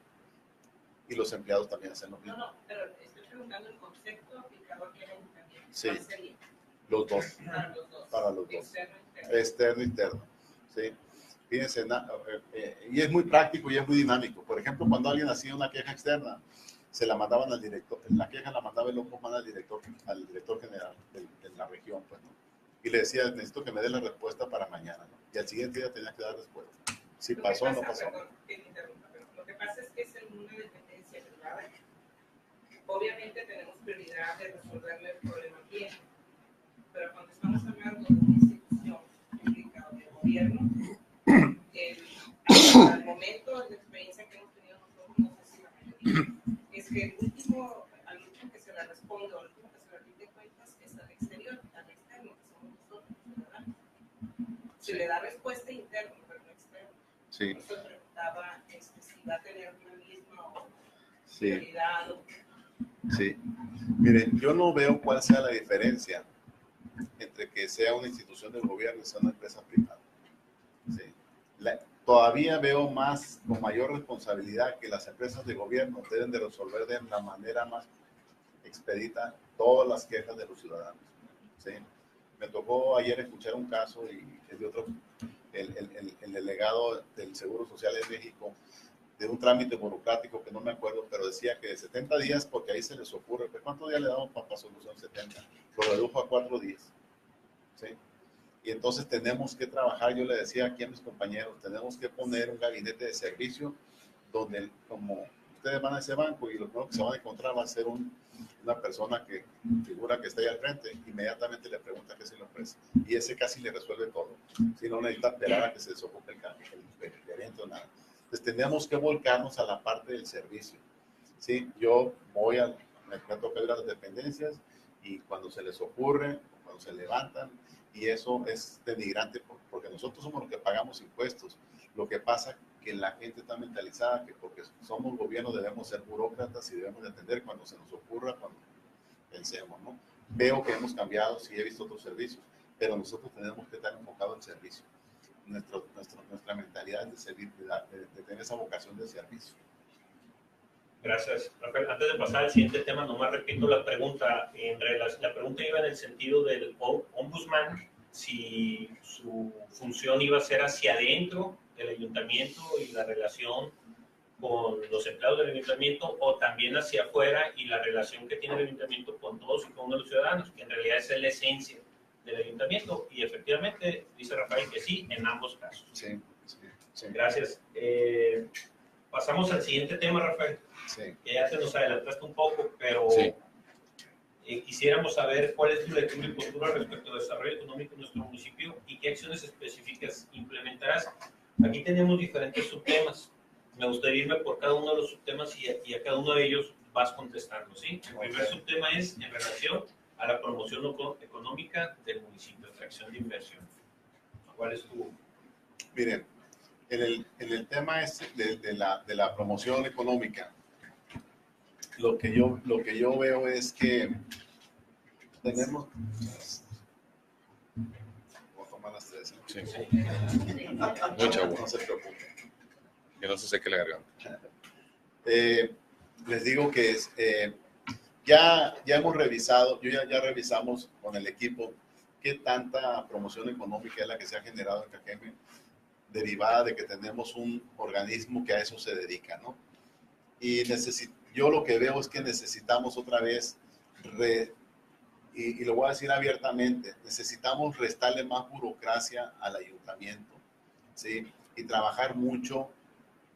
Y los empleados también hacen lo mismo. No, pero estoy preguntando el concepto aplicado aquí en el ayuntamiento. Sí. ¿Cuál sería? Los dos. Para los dos. Externo, interno. Sí. Fíjense, y es muy práctico y es muy dinámico. Por ejemplo, cuando alguien hacía una queja externa, se la mandaban al director, la queja la mandaba el ombudsman al director general de la región, pues, ¿no? Y le decía, necesito que me dé la respuesta para mañana, ¿no? Y al siguiente día tenía que dar respuesta. Si pasó o no pasó. Perdón, que me interrumpa, pero lo que pasa es que es en una dependencia privada. Obviamente tenemos prioridad de resolverle el problema bien, pero cuando estamos hablando de una institución pública o de gobierno, al momento, la experiencia que hemos tenido nosotros, no sé si la mayoría, es que al último que se le responde o al último que se le rinde cuentas es al exterior, al externo, que somos nosotros, ¿verdad? Se le da respuesta interna, pero no externa. Sí. Eso preguntaba si va a tener una misma prioridad. Sí. Miren, yo no veo cuál sea la diferencia entre que sea una institución del gobierno y sea una empresa privada. Sí. Todavía veo con mayor responsabilidad que las empresas de gobierno deben de resolver de la manera más expedita todas las quejas de los ciudadanos. ¿Sí? Me tocó ayer escuchar un caso el delegado del Seguro Social de México, de un trámite burocrático que no me acuerdo, pero decía que de 70 días, porque ahí se les ocurre, ¿cuántos días le damos para solución? 70. lo redujo a 4 días. ¿Sí? Y entonces tenemos que trabajar, yo le decía aquí a mis compañeros, tenemos que poner un gabinete de servicio donde, como ustedes van a ese banco y lo primero que se van a encontrar va a ser una persona que figura que está ahí al frente, inmediatamente le pregunta qué se le ofrece. Y ese casi le resuelve todo. Si no necesita esperar a que se desocupe el gerente o nada. Entonces tenemos que volcarnos a la parte del servicio. ¿Sí? Yo me toca ir a las dependencias y cuando se les ocurre, cuando se levantan, y eso es denigrante porque nosotros somos los que pagamos impuestos. Lo que pasa que la gente está mentalizada que porque somos gobierno debemos ser burócratas y debemos de atender cuando se nos ocurra, cuando pensemos, ¿no? Veo que hemos cambiado, sí he visto otros servicios, pero nosotros tenemos que estar enfocados en servicio. Nuestra mentalidad es de servir, de tener esa vocación de servicio. Gracias, Rafael. Antes de pasar al siguiente tema, nomás repito la pregunta. La pregunta iba en el sentido del ombudsman, si su función iba a ser hacia adentro del ayuntamiento y la relación con los empleados del ayuntamiento, o también hacia afuera y la relación que tiene el ayuntamiento con todos y con uno de los ciudadanos, que en realidad esa es la esencia del ayuntamiento. Y efectivamente, dice Rafael que sí, en ambos casos. Sí. Gracias. Pasamos al siguiente tema, Rafael. Sí. Que ya te nos adelantaste un poco, pero sí. Quisiéramos saber cuál es tu lectura y postura respecto al desarrollo económico de nuestro municipio y qué acciones específicas implementarás. Aquí tenemos diferentes subtemas. Me gustaría irme por cada uno de los subtemas y a cada uno de ellos vas contestando, ¿sí? El primer subtema es en relación a la promoción económica del municipio, atracción de inversión. ¿Cuál es tu...? Miren, en el tema de la promoción económica, lo que yo veo es que tenemos... Voy a tomar las 3. Sí. Mucha agua. No se preocupen. Que no se seque la garganta. Les digo que ya hemos revisado, ya revisamos con el equipo qué tanta promoción económica es la que se ha generado en Cajeme, derivada de que tenemos un organismo que a eso se dedica, ¿no? Y yo lo que veo es que necesitamos otra vez, y lo voy a decir abiertamente, necesitamos restarle más burocracia al ayuntamiento, ¿sí? Y trabajar mucho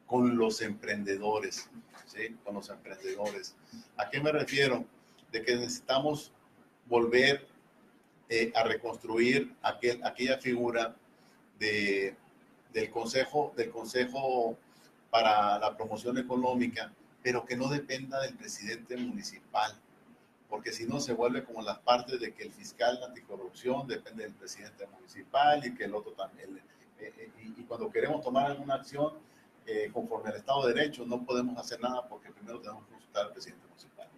con los emprendedores, ¿sí? Con los emprendedores. ¿A qué me refiero? De que necesitamos volver a reconstruir aquella figura del consejo para la promoción económica, pero que no dependa del presidente municipal, porque si no se vuelve como las partes de que el fiscal anticorrupción depende del presidente municipal y que el otro también. Y cuando queremos tomar alguna acción conforme al Estado de Derecho, no podemos hacer nada porque primero tenemos que consultar al presidente municipal,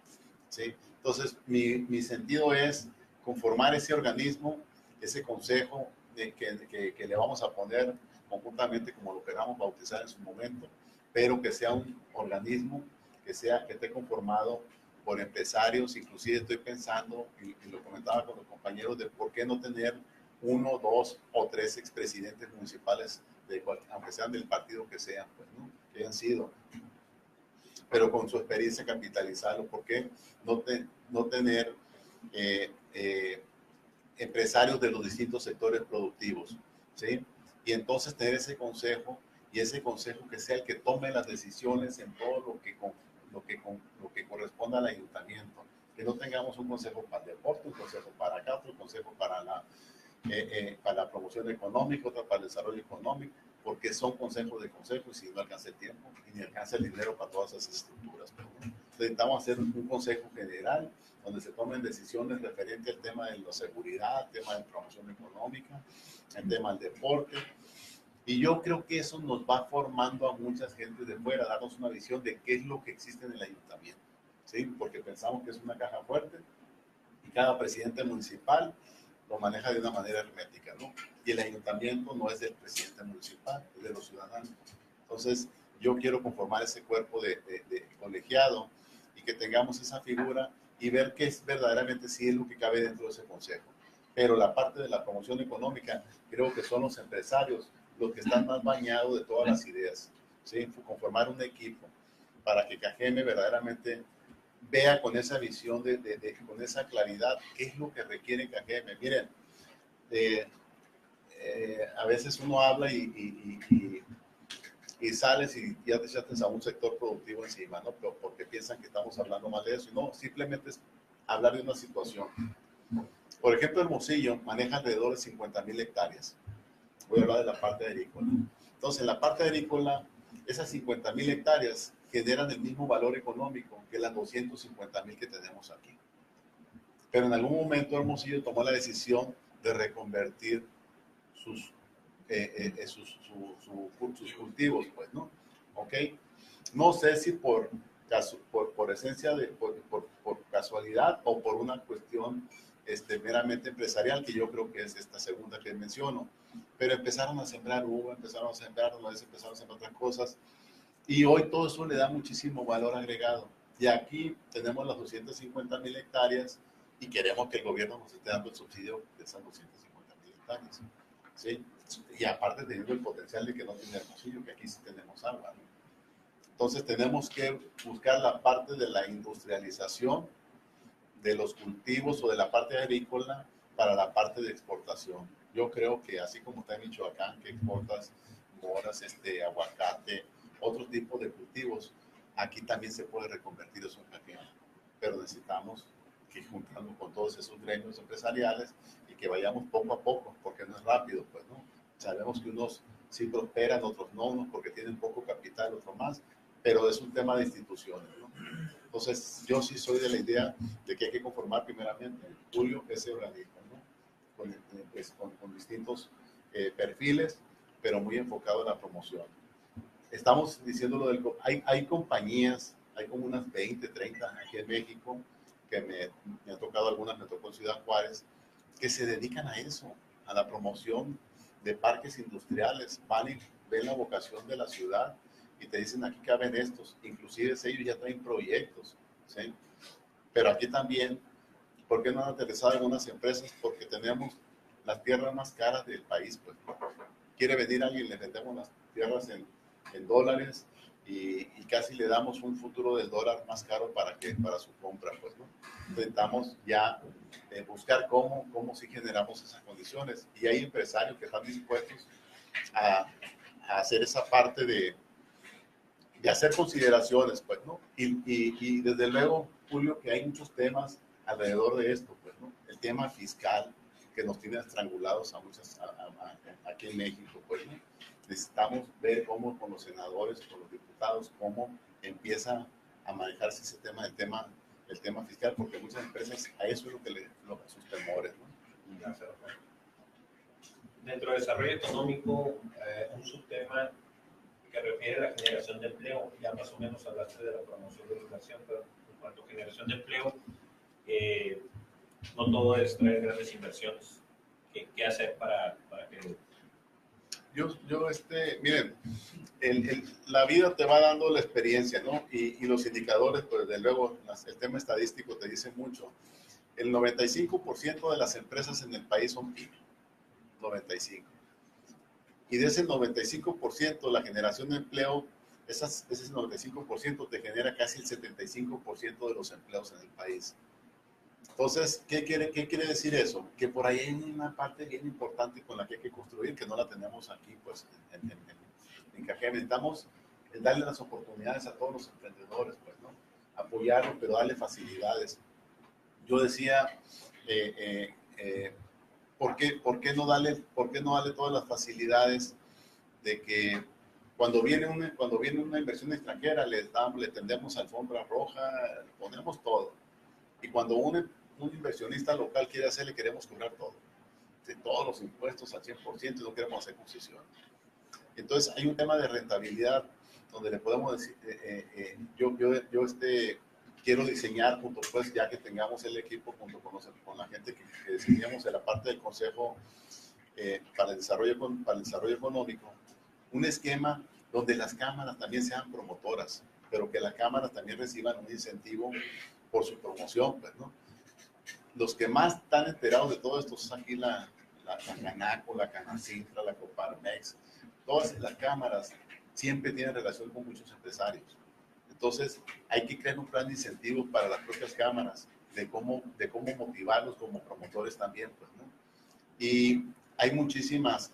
¿sí? Entonces, mi sentido es conformar ese organismo, ese consejo que le vamos a poner conjuntamente como lo queramos bautizar en su momento, pero que sea un organismo que esté conformado por empresarios. Inclusive estoy pensando, y lo comentaba con los compañeros, de por qué no tener 1, 2 o 3 expresidentes municipales, aunque sean del partido que sean, pues, ¿no? Que hayan sido, pero con su experiencia capitalizarlo. ¿Por qué no tener empresarios de los distintos sectores productivos, ¿sí? Y entonces tener ese consejo, y ese consejo que sea el que tome las decisiones en todo lo que corresponda al ayuntamiento. Que no tengamos un consejo para el deporte, un consejo para acá, otro consejo para la promoción económica, otro para el desarrollo económico, porque son consejos de consejos y no alcanza el tiempo y ni alcanza el dinero para todas esas estructuras. Necesitamos hacer un consejo general donde se tomen decisiones referentes al tema de la seguridad, tema de promoción económica, el tema del deporte. Y yo creo que eso nos va formando a muchas gentes de fuera, darnos una visión de qué es lo que existe en el ayuntamiento, ¿sí? Porque pensamos que es una caja fuerte y cada presidente municipal lo maneja de una manera hermética, ¿no? Y el ayuntamiento no es del presidente municipal, es de los ciudadanos. Entonces, yo quiero conformar ese cuerpo de colegiado y que tengamos esa figura y ver qué es verdaderamente si es lo que cabe dentro de ese consejo. Pero la parte de la promoción económica, creo que son los empresarios los que están más bañados de todas las ideas, ¿sí? Conformar un equipo para que Cajeme verdaderamente vea con esa visión, con esa claridad, qué es lo que requiere Cajeme. Miren, a veces uno habla y sales y ya te echaste a un sector productivo encima, ¿no? Pero porque piensan que estamos hablando mal de eso. Y no, simplemente es hablar de una situación. Por ejemplo, Hermosillo maneja alrededor de 50,000 hectáreas. Voy a hablar de la parte agrícola. Entonces, en la parte agrícola, esas 50,000 hectáreas generan el mismo valor económico que las 250,000 que tenemos aquí. Pero en algún momento Hermosillo tomó la decisión de reconvertir sus cultivos, pues, ¿no? ¿Ok? No sé si por esencia, por casualidad o por una cuestión meramente empresarial, que yo creo que es esta segunda que menciono, pero empezaron a sembrar uva, empezaron a sembrar otras cosas, y hoy todo eso le da muchísimo valor agregado. Y aquí tenemos las 250,000 hectáreas y queremos que el gobierno nos esté dando el subsidio de esas 250,000 hectáreas, ¿sí? Y aparte teniendo el potencial de que no tiene Hermosillo, que aquí sí tenemos agua, ¿no? Entonces tenemos que buscar la parte de la industrialización de los cultivos o de la parte agrícola para la parte de exportación. Yo creo que así como está en Michoacán, que exportas moras, aguacate, otro tipo de cultivos, aquí también se puede reconvertir eso en café. Pero necesitamos que juntando con todos esos gremios empresariales y que vayamos poco a poco, porque no es rápido, pues, ¿no? Sabemos que unos sí prosperan, otros no, unos porque tienen poco capital, otros más, pero es un tema de instituciones, ¿no? Entonces, yo sí soy de la idea de que hay que conformar primeramente, Julio, ese organismo, ¿no? Con distintos perfiles, pero muy enfocado en la promoción. Estamos diciendo lo del... Hay compañías, hay como unas 20, 30 aquí en México, que me ha tocado algunas, me tocó en Ciudad Juárez, que se dedican a eso, a la promoción de parques industriales. Van y ven la vocación de la ciudad y te dicen, aquí caben estos. Inclusive ellos ya traen proyectos, ¿sí? Pero aquí también, ¿por qué no han aterrizado algunas empresas? Porque tenemos las tierras más caras del país, pues. Quiere venir alguien, le vendemos las tierras en dólares y casi le damos un futuro del dólar más caro para su compra, pues, ¿no? Intentamos ya buscar cómo sí generamos esas condiciones, y hay empresarios que están dispuestos a hacer esa parte de hacer consideraciones, pues, ¿no? Y desde luego, Julio, que hay muchos temas alrededor de esto, pues, ¿no? El tema fiscal que nos tiene estrangulados a muchas aquí en México, pues, ¿no? Necesitamos ver cómo con los senadores, con los diputados, cómo empieza a manejarse ese tema, el tema fiscal, porque muchas empresas a eso es lo que sus temores, ¿no? Dentro del desarrollo económico, un subtema que refiere a la generación de empleo, ya más o menos hablaste de la promoción de la educación, pero en cuanto a generación de empleo, no todo es traer grandes inversiones. ¿Qué hacer para que... Miren, la vida te va dando la experiencia, ¿no? Y los indicadores, pues desde luego, el tema estadístico te dice mucho. El 95% de las empresas en el país son pymes. 95%. Y de ese 95%, la generación de empleo, ese 95% te genera casi el 75% de los empleos en el país. Entonces, ¿qué quiere decir eso? Que por ahí hay una parte bien importante con la que hay que construir, que no la tenemos aquí, pues, en Cajeme. Necesitamos darle las oportunidades a todos los emprendedores, pues, ¿no? Apoyarlos, pero darle facilidades. Yo decía, ¿por qué no darle todas las facilidades de que cuando viene una inversión extranjera le tendemos alfombra roja, ponemos todo? Y cuando un inversionista local quiere hacer, le queremos cobrar todo, de todos los impuestos al 100%, y no queremos hacer concesiones. Entonces hay un tema de rentabilidad donde le podemos decir, yo quiero diseñar junto, pues, ya que tengamos el equipo junto con la gente que diseñamos en la parte del Consejo para el desarrollo económico, un esquema donde las cámaras también sean promotoras, pero que las cámaras también reciban un incentivo por su promoción, pues, ¿no? Los que más están enterados de todo esto son aquí la Canaco, la Canacintra, la Coparmex. Todas las cámaras siempre tienen relación con muchos empresarios. Entonces, hay que crear un plan de incentivos para las propias cámaras, de cómo motivarlos como promotores también, pues, ¿no? Y hay muchísimas,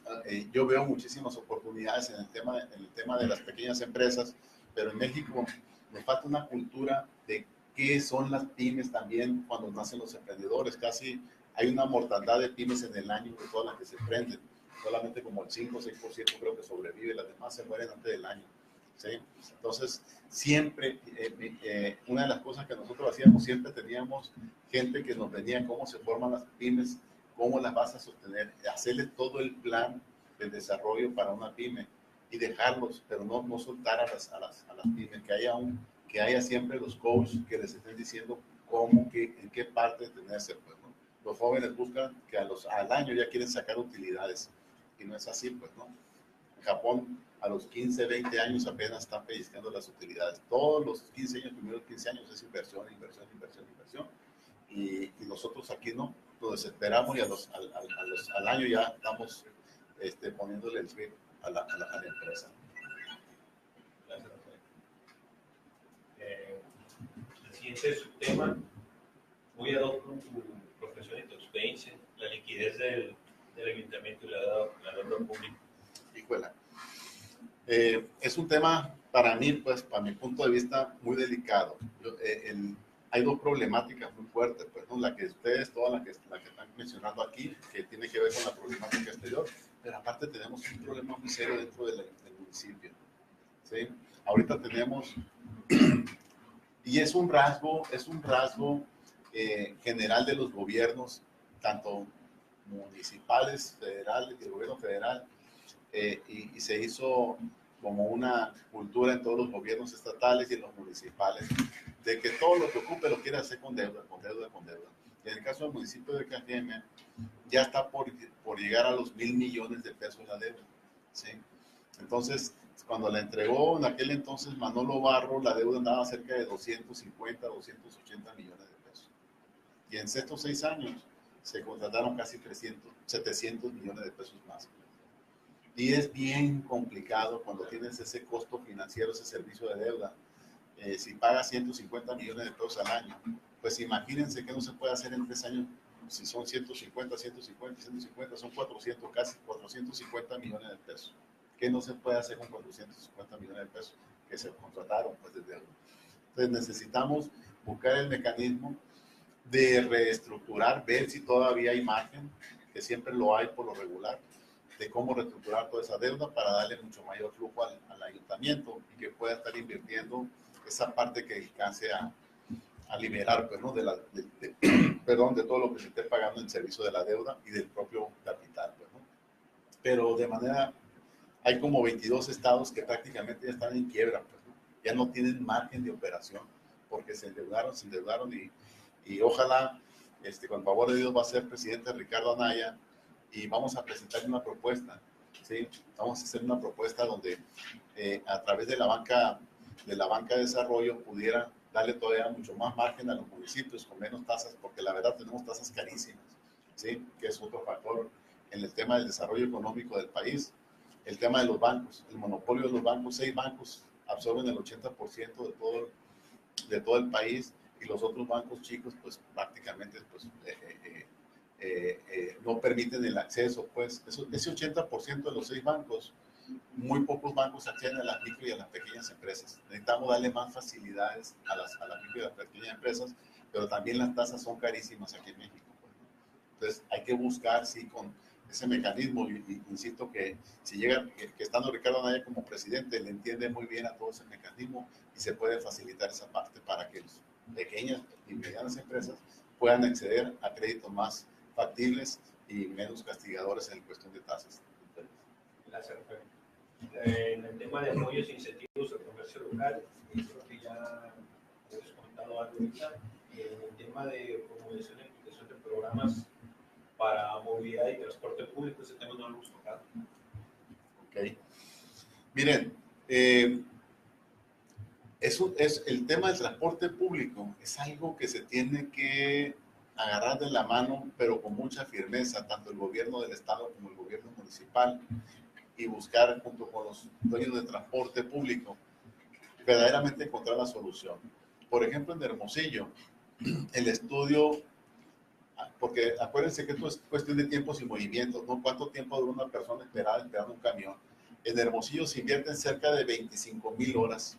yo veo muchísimas oportunidades en el tema de las pequeñas empresas, pero en México nos falta una cultura de qué son las pymes también cuando nacen los emprendedores. Casi hay una mortandad de pymes en el año de todas las que se emprenden. Solamente como el 5 o 6% creo que sobrevive, las demás se mueren antes del año. ¿Sí? Entonces, siempre, una de las cosas que nosotros hacíamos, siempre teníamos gente que nos venía cómo se forman las pymes, cómo las vas a sostener, hacerles todo el plan de desarrollo para una pyme y dejarlos, pero no soltar a las pymes, que haya siempre los coaches que les estén diciendo cómo, en qué parte tenerse, pues, ¿no? Los jóvenes buscan que al año ya quieren sacar utilidades y no es así, pues, ¿no? En Japón, a los 15, 20 años apenas están pellizcando las utilidades. Todos los 15 años, primeros 15 años es inversión. Y nosotros aquí no, nos desesperamos y al año ya estamos poniéndole el grip a la empresa. Gracias, Rafael. El siguiente subtema, muy ad hoc con tu profesión y tu experiencia, la liquidez del ayuntamiento y la deuda pública. Híjole. Es un tema para mí, pues, para mi punto de vista, muy delicado. Hay dos problemáticas muy fuertes, pues, ¿no? La que ustedes, todas las que están mencionando aquí, que tiene que ver con la problemática exterior, pero aparte tenemos un problema muy serio dentro del municipio, ¿sí? Ahorita tenemos, y es un rasgo general de los gobiernos, tanto municipales, federales, del gobierno federal, y se hizo como una cultura en todos los gobiernos estatales y en los municipales, de que todo lo que ocupe lo quiere hacer con deuda. Y en el caso del municipio de Cajeme, ya está por llegar a los 1,000 millones de pesos la deuda, ¿sí? Entonces, cuando la entregó en aquel entonces Manolo Barro, la deuda andaba cerca de 250, 280 millones de pesos. Y en estos 6 años se contrataron casi 700 millones de pesos más. Y es bien complicado cuando tienes ese costo financiero, ese servicio de deuda. Si pagas 150 millones de pesos al año, pues imagínense que no se puede hacer en 3 años. Si son 150, son 400, casi 450 millones de pesos. ¿Qué no se puede hacer con 450 millones de pesos que se contrataron, pues, de deuda? Entonces necesitamos buscar el mecanismo de reestructurar, ver si todavía hay margen, que siempre lo hay por lo regular, de cómo reestructurar toda esa deuda para darle mucho mayor flujo al ayuntamiento y que pueda estar invirtiendo esa parte que alcance a liberar, pues, ¿no? de todo lo que se esté pagando en servicio de la deuda y del propio capital, pues, ¿no? Pero hay como 22 estados que prácticamente ya están en quiebra, pues, ¿no? Ya no tienen margen de operación porque se endeudaron y ojalá, con favor de Dios, va a ser presidente Ricardo Anaya y vamos a presentar una propuesta, ¿sí? Vamos a hacer una propuesta donde a través de la banca de desarrollo pudiera darle todavía mucho más margen a los municipios con menos tasas, porque la verdad tenemos tasas carísimas, ¿sí? Que es otro factor en el tema del desarrollo económico del país. El tema de los bancos, el monopolio de los bancos, 6 bancos absorben el 80% de todo el país y los otros bancos chicos pues prácticamente pues, no permiten el acceso, pues ese 80% de los 6 bancos, muy pocos bancos acceden a las micro y a las pequeñas empresas. Necesitamos darle más facilidades a las micro y a las pequeñas empresas, pero también las tasas son carísimas aquí en México, pues, ¿no? Entonces hay que buscar, sí, con ese mecanismo, y insisto que si llega, que estando Ricardo Anaya como presidente, le entiende muy bien a todo ese mecanismo y se puede facilitar esa parte para que las pequeñas y medianas empresas puedan acceder a créditos más factibles y menos castigadores en cuestión de tasas. Gracias, Rafael. En el tema de apoyos e incentivos al comercio local, creo que ya hemos comentado algo ahorita. En el tema de promoción y aplicación de programas para movilidad y transporte público, ese tema no lo hemos tocado. Ok. Miren, el tema del transporte público es algo que se tiene que agarrar de la mano, pero con mucha firmeza, tanto el gobierno del estado como el gobierno municipal, y buscar junto con los dueños de transporte público verdaderamente encontrar la solución. Por ejemplo, en Hermosillo, el estudio, porque acuérdense que esto es cuestión de tiempos y movimientos, ¿no? ¿Cuánto tiempo dura una persona esperando un camión? En Hermosillo se invierten cerca de 25,000 horas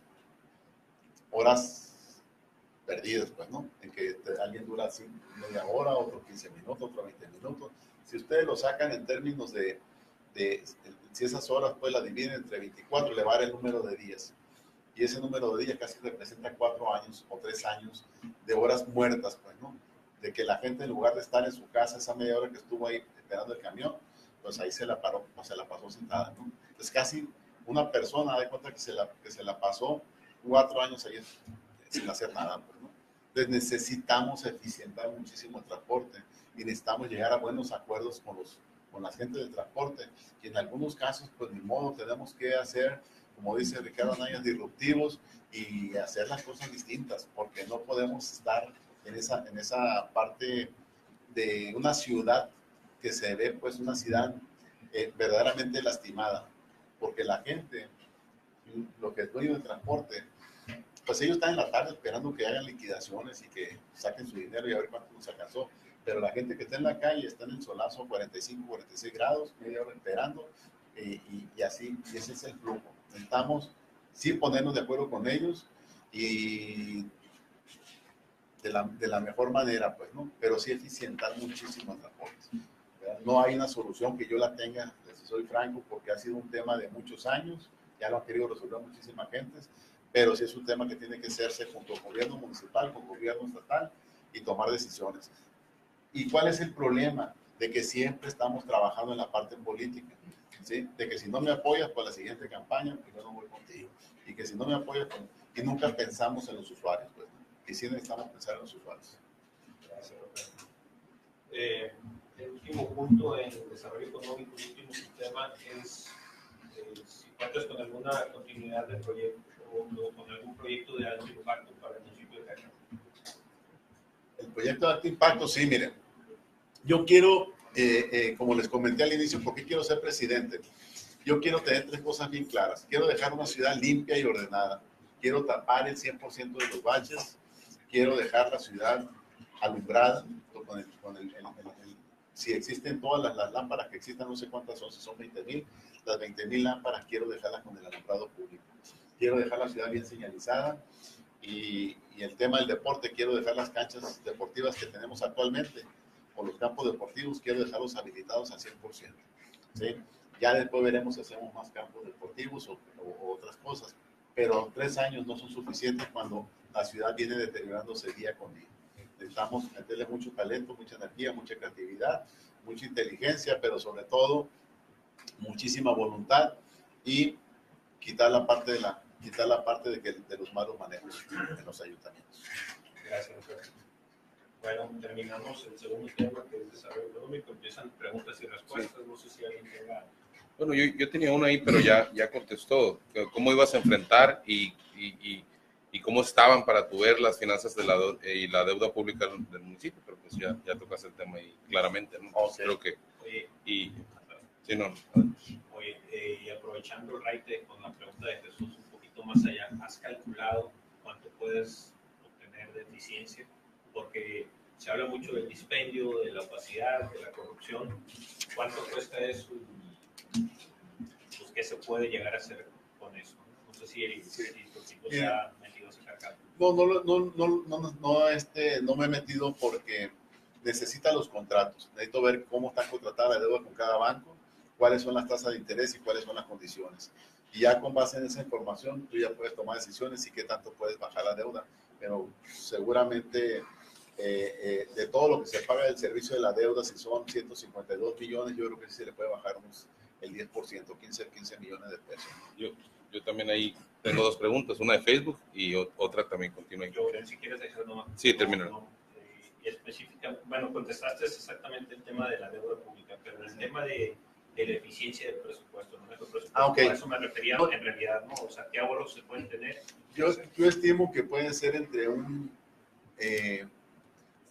perdidas, pues, ¿no? En que alguien dura así media hora, otro 15 minutos, otro 20 minutos. Si ustedes lo sacan en términos de si esas horas pues las dividen entre 24, le va a dar el número de días. Y ese número de días casi representa 4 años o 3 años de horas muertas, pues, ¿no? De que la gente en lugar de estar en su casa esa media hora que estuvo ahí esperando el camión, pues ahí se la paró, o se la pasó sentada, ¿no? Entonces casi una persona da cuenta que se la pasó 4 años ahí sin hacer nada, pues, ¿no? Entonces necesitamos eficientar muchísimo el transporte y necesitamos llegar a buenos acuerdos con la gente del transporte, y en algunos casos, pues ni modo, tenemos que hacer, como dice Ricardo Anaya, disruptivos y hacer las cosas distintas, porque no podemos estar en esa parte de una ciudad que se ve, pues, una ciudad verdaderamente lastimada, porque la gente, lo que es dueño del transporte, pues ellos están en la tarde esperando que hagan liquidaciones y que saquen su dinero y a ver cuánto nos alcanzó. Pero la gente que está en la calle está en el solazo 45, 46 grados, media hora esperando, y así, y ese es el flujo. Necesitamos sí ponernos de acuerdo con ellos y de la mejor manera, pues, ¿no? Pero sí eficientar muchísimo el transporte. No hay una solución que yo la tenga, si soy franco, porque ha sido un tema de muchos años, ya lo han querido resolver muchísima gente, pero sí es un tema que tiene que hacerse junto con gobierno municipal, con gobierno estatal y tomar decisiones. ¿Y cuál es el problema? De que siempre estamos trabajando en la parte política, ¿sí? De que si no me apoyas para la siguiente campaña, pues yo no voy contigo. Y que si no me apoyas, pues, y nunca pensamos en los usuarios, pues, ¿no? Y sí necesitamos pensar en los usuarios. Gracias, Roberto. El último punto en el desarrollo económico, el último sistema es si cuentas con alguna continuidad del proyecto o con algún proyecto de alto impacto para el municipio de Cajeme. El proyecto de alto impacto, sí, miren. Yo quiero, como les comenté al inicio, ¿por qué quiero ser presidente? Yo quiero tener 3 cosas bien claras. Quiero dejar una ciudad limpia y ordenada. Quiero tapar el 100% de los baches. Quiero dejar la ciudad alumbrada si existen todas las lámparas que existan, no sé cuántas son, si son 20,000, las 20,000 lámparas quiero dejarlas con el alumbrado público. Quiero dejar la ciudad bien señalizada y el tema del deporte, quiero dejar las canchas deportivas que tenemos actualmente o los campos deportivos, quiero dejarlos habilitados al 100%. ¿Sí? Ya después veremos si hacemos más campos deportivos o otras cosas, pero 3 años no son suficientes cuando la ciudad viene deteriorándose día con día. Necesitamos meterle mucho talento, mucha energía, mucha creatividad, mucha inteligencia, pero sobre todo muchísima voluntad y quitar la parte de los malos manejos en los ayuntamientos. Gracias, Roberto. Bueno, terminamos el segundo tema, que es desarrollo económico. Empiezan preguntas y respuestas. No sé si alguien tenga... Bueno, yo tenía una ahí, pero ya contestó. ¿Cómo ibas a enfrentar y cómo estaban para tu ver las finanzas y la deuda pública del municipio? Pero pues ya tocas el tema ahí claramente, ¿no? Okay. Creo que... Oye, sí, no. Oye, y aprovechando, Raite, con la pregunta de Jesús un poquito más allá, ¿has calculado cuánto puedes obtener de eficiencia? Porque se habla mucho del dispendio, de la opacidad, de la corrupción. ¿Cuánto cuesta eso? Pues, ¿qué se puede llegar a hacer con eso? No sé si tu equipo se ha metido a sacar cálculos. No me he metido porque necesita los contratos. Necesito ver cómo está contratada la deuda con cada banco, cuáles son las tasas de interés y cuáles son las condiciones. Y ya con base en esa información, tú ya puedes tomar decisiones y qué tanto puedes bajar la deuda. Pero seguramente de todo lo que se paga del servicio de la deuda, si son 152 millones, yo creo que sí se le puede bajar el 10%, 15 millones de pesos. Yo también ahí tengo 2 preguntas, una de Facebook y otra también continua. Yo, si quieres dejar nomás. Sí, termina. Específica, bueno, contestaste exactamente el tema de la deuda pública, pero el tema de la eficiencia del presupuesto, ¿no? Okay. A eso me refería en realidad, ¿no? O sea, ¿qué ahorros se pueden tener? Yo estimo que puede ser entre un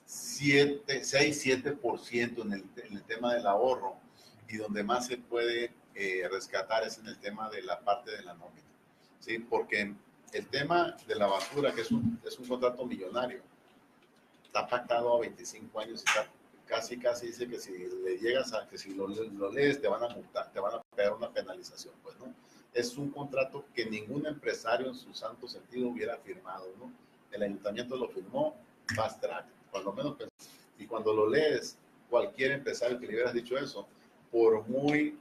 6-7% en el tema del ahorro, y donde más se puede rescatar es en el tema de la parte de la nómina, ¿sí? Porque el tema de la basura, que es un contrato millonario, está pactado a 25 años y está casi dice que si le llegas a, que si lo lees te van a multar, te van a pegar una penalización, pues, ¿no? Es un contrato que ningún empresario en su santo sentido hubiera firmado, ¿no? El ayuntamiento lo firmó, fast track, cuando menos. Y cuando lo lees, cualquier empresario que le hubieras dicho eso, por muy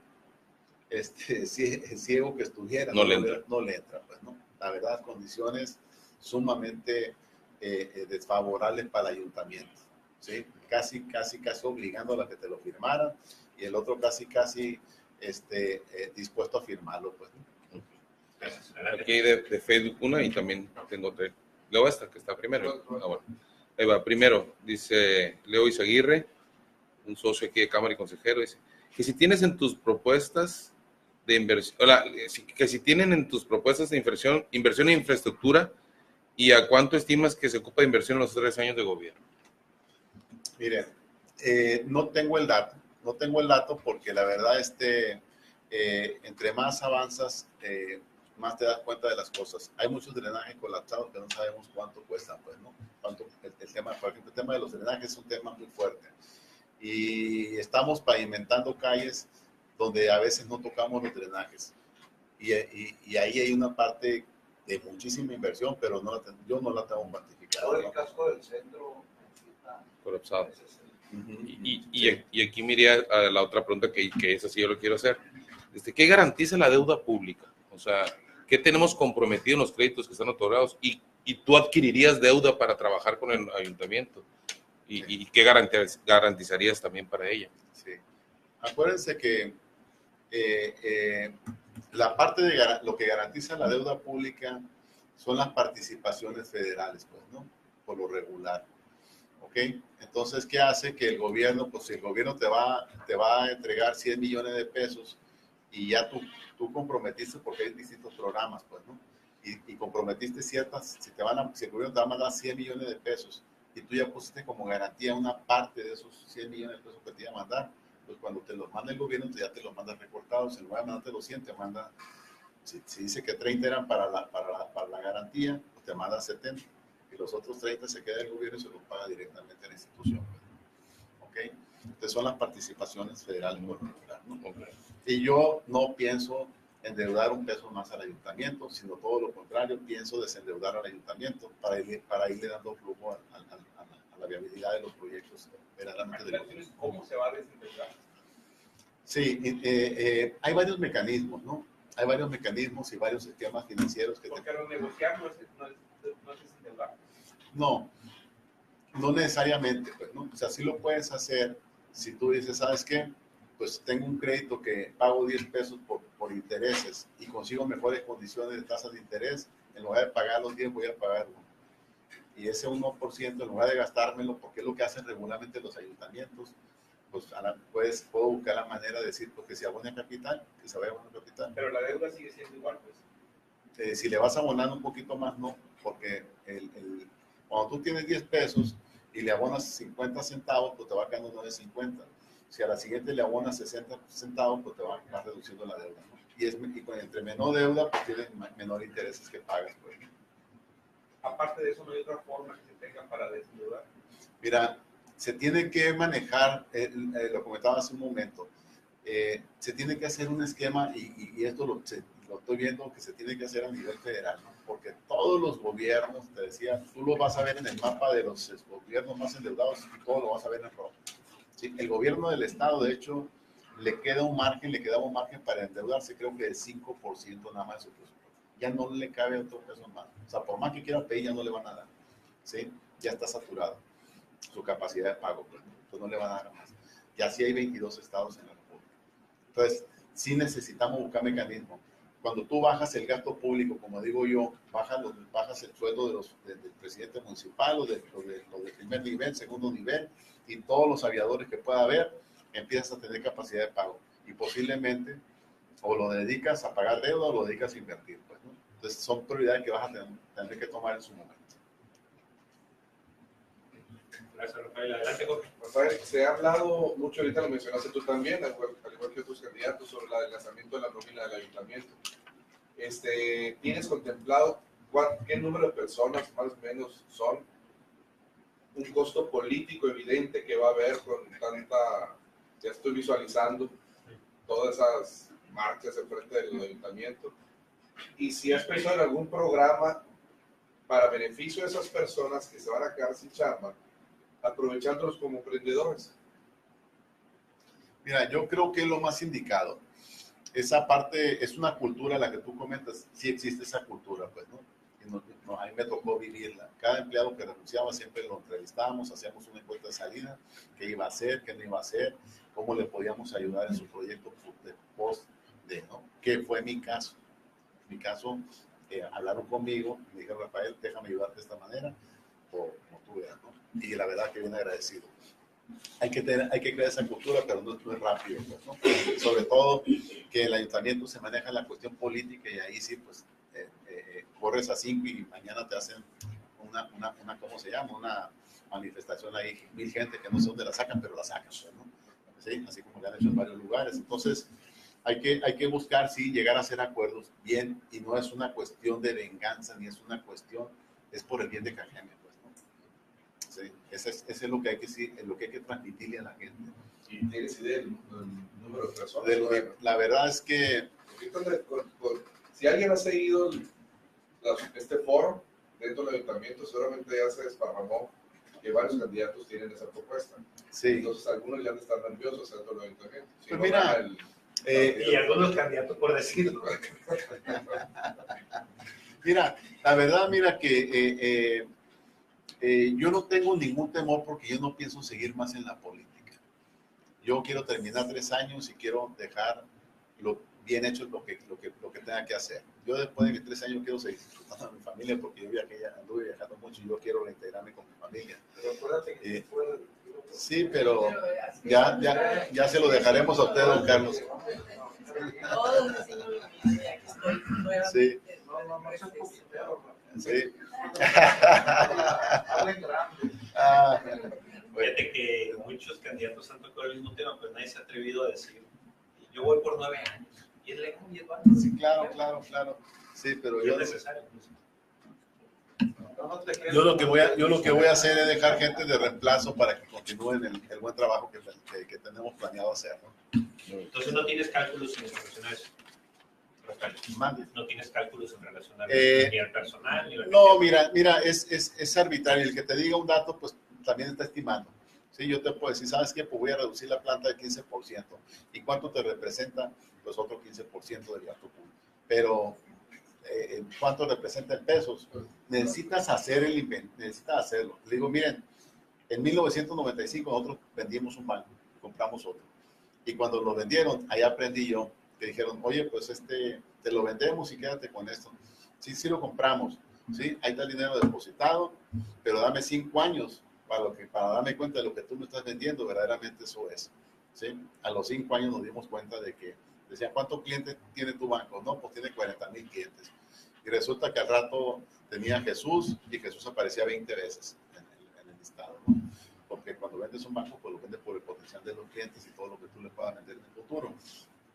ciego que estuviera, no le entra, pues, ¿no? La verdad, condiciones sumamente desfavorables para el ayuntamiento, ¿sí? Casi obligando a la que te lo firmaran, y el otro casi dispuesto a firmarlo, pues, ¿no? Aquí de Facebook una, y también tengo otra. Leo esta que está primero. Bueno. Ahí va, primero, dice Leo Izaguirre, un socio aquí de Cámara y consejero, dice que si tienes en tus propuestas de inversión, que si tienen en tus propuestas de inversión en infraestructura, ¿y a cuánto estimas que se ocupa de inversión en los 3 años de gobierno? Mire, no tengo el dato porque la verdad, entre más avanzas, más te das cuenta de las cosas. Hay muchos drenajes colapsados que no sabemos cuánto cuestan, pues, ¿no? El tema de los drenajes es un tema muy fuerte. Y estamos pavimentando calles donde a veces no tocamos los drenajes. Y ahí hay una parte de muchísima inversión, pero yo no la tengo cuantificada. Todo el casco del centro colapsado. Y aquí me iría a la otra pregunta que esa sí yo lo quiero hacer. ¿Qué garantiza la deuda pública? O sea, ¿qué tenemos comprometido en los créditos que están otorgados? Y tú adquirirías deuda para trabajar con el ayuntamiento. ¿Y qué garantizarías también para ella? Sí. Acuérdense que la parte de lo que garantiza la deuda pública son las participaciones federales, pues, ¿no? Por lo regular. ¿Ok? Entonces, ¿qué hace? Que el gobierno, pues si el gobierno te va a entregar 100 millones de pesos y ya tú comprometiste, porque hay distintos programas, pues, ¿no? Y comprometiste ciertas, si el gobierno te va a mandar 100 millones de pesos y tú ya pusiste como garantía una parte de esos 100 millones de pesos que te iba a mandar, pues cuando te los manda el gobierno, ya te los manda recortados. En lugar de mandarte los 100, te manda, si dice que 30 eran para la garantía, pues te manda 70. Y los otros 30 se queda el gobierno y se los paga directamente a la institución. ¿Ok? Entonces son las participaciones federales por lo regular, ¿no? Okay. Y yo no pienso endeudar un peso más al ayuntamiento, sino todo lo contrario, pienso desendeudar al ayuntamiento para irle dando flujo a la viabilidad de los proyectos. ¿Cómo se va a desendeudar? Sí, hay varios mecanismos, ¿no? Hay varios mecanismos y varios esquemas financieros que... Porque lo negociar no es desendeudar. No necesariamente, pues, ¿no? O sea, sí lo puedes hacer si tú dices, ¿sabes qué? Pues tengo un crédito que pago 10 pesos por intereses y consigo mejores condiciones de tasas de interés, en lugar de pagar los 10 voy a pagar 1. Y ese 1%, en lugar de gastármelo, porque es lo que hacen regularmente los ayuntamientos, pues puedo buscar la manera de decir, porque si abona capital, que se vaya a abonar capital. Pero la deuda sigue siendo igual, pues. Si le vas abonando un poquito más, no, porque cuando tú tienes 10 pesos y le abonas 50 centavos, pues te va quedando 9.50. Si a la siguiente le abonas 60 centavos, pues te va reduciendo la deuda, ¿no? Y entre menor deuda, pues tienes menor intereses que pagas, pues. Aparte de eso, ¿no hay otra forma que se tenga para desendeudar? Mira, se tiene que manejar, lo comentaba hace un momento, se tiene que hacer un esquema, y esto lo estoy viendo que se tiene que hacer a nivel federal, ¿no? Porque todos los gobiernos, te decía, tú lo vas a ver en el mapa de los gobiernos más endeudados y todo lo vas a ver en rojo. ¿Sí? El gobierno del estado, de hecho, le quedaba un margen para endeudarse, creo que del 5% nada más de su presupuesto. Ya no le cabe otro peso más. O sea, por más que quiera pedir, ya no le van a dar. ¿Sí? Ya está saturado su capacidad de pago, pues, entonces no le van a dar más. Y así hay 22 estados en la República. Entonces, sí necesitamos buscar mecanismos. Cuando tú bajas el gasto público, como digo yo, bajas el sueldo del presidente municipal o de primer nivel, segundo nivel, y todos los aviadores que pueda haber, empiezas a tener capacidad de pago. Y posiblemente o lo dedicas a pagar deuda o lo dedicas a invertir, pues, ¿no? Entonces son prioridades que vas a tener que tomar en su momento. Gracias, Rafael. Adelante, Jorge. Rafael, se ha hablado mucho, ahorita lo mencionaste tú también, al igual que otros candidatos, sobre el adelgazamiento de la nómina del ayuntamiento. ¿Tienes contemplado ¿Qué número de personas más o menos son? Un costo político evidente que va a haber con tanta, ya estoy visualizando todas esas marchas en frente del ayuntamiento. Y si has pensado en algún programa para beneficio de esas personas que se van a quedar sin chamba, aprovechándolos como emprendedores. Mira, yo creo que es lo más indicado. Esa parte es una cultura, la que tú comentas, sí existe esa cultura, pues, ¿no? Y a mí me tocó vivirla. Cada empleado que renunciaba siempre lo entrevistábamos, hacíamos una encuesta de salida, qué iba a hacer, qué no iba a hacer, cómo le podíamos ayudar en su proyecto de post, ¿no? Que fue mi caso. Mi caso, hablaron conmigo, me dijeron, Rafael, déjame ayudarte de esta manera, o como tú veas, ¿no? Y la verdad que bien agradecido. Hay que crear esa cultura, pero no es rápido, pues, ¿no? Sobre todo que el ayuntamiento se maneja la cuestión política y ahí sí, pues, corres a 5 y mañana te hacen una ¿cómo se llama? Una manifestación ahí, 1000 gente que no sé dónde la sacan, pero la sacan, pues, ¿no? ¿Sí? Así como le han hecho en varios lugares. Entonces, hay que buscar, sí, llegar a hacer acuerdos bien, y no es una cuestión de venganza, ni es una cuestión, es por el bien de Cajeme, pues, ¿no? Sí, ese es lo que hay que, sí, lo que hay que transmitirle a la gente. ¿Y tienes idea del número de personas? La verdad es que... Si alguien ha seguido este foro dentro del ayuntamiento, seguramente ya se desparramó que varios candidatos tienen esa propuesta. Sí. Entonces algunos ya están nerviosos dentro del ayuntamiento. Si pues no mira, y algunos candidatos por decirlo. Mira, la verdad, mira que yo no tengo ningún temor porque yo no pienso seguir más en la política. Yo quiero terminar 3 años y quiero dejar bien hecho lo que tenga que hacer. Yo después de mis 3 años quiero seguir disfrutando de mi familia porque yo anduve viajando mucho y yo quiero reintegrarme con mi familia. Pero acuérdate que sí, pero ya se lo dejaremos a usted, don Carlos. Sí. Sí. Fíjate que muchos candidatos han tocado el mismo tema, pues nadie se ha atrevido a decir, yo voy por 9 años. Y es lejos y es bueno. Sí, claro. Sí, pero yo... es necesario. Yo lo que voy a hacer es dejar gente de reemplazo para que continúen el buen trabajo que tenemos planeado hacer, ¿no? Entonces no tienes cálculos en relación a eso. No tienes cálculos en relación a ni al personal ni al... No, mira, es arbitrario. El que te diga un dato, pues también está estimando. Sí, yo te puedo decir, ¿sabes qué? Pues voy a reducir la planta de 15%. ¿Y cuánto te representa? Pues otro 15% del gasto público. Pero, ¿cuánto representa en pesos? Necesitas hacer el invento, necesitas hacerlo. Le digo, miren, en 1995 nosotros vendimos un banco, compramos otro. Y cuando lo vendieron, ahí aprendí yo, que dijeron, oye, pues te lo vendemos y quédate con esto. Sí lo compramos. Sí, ahí está el dinero depositado, pero dame 5 años para darme cuenta de lo que tú me estás vendiendo, verdaderamente eso es. ¿Sí? A los 5 años nos dimos cuenta de que, decían, ¿cuántos clientes tiene tu banco? No, pues tiene 40,000 clientes. Y resulta que al rato tenía Jesús y Jesús aparecía 20 veces en el listado, ¿no? Porque cuando vendes un banco, pues lo vendes por el potencial de los clientes y todo lo que tú le puedas vender en el futuro.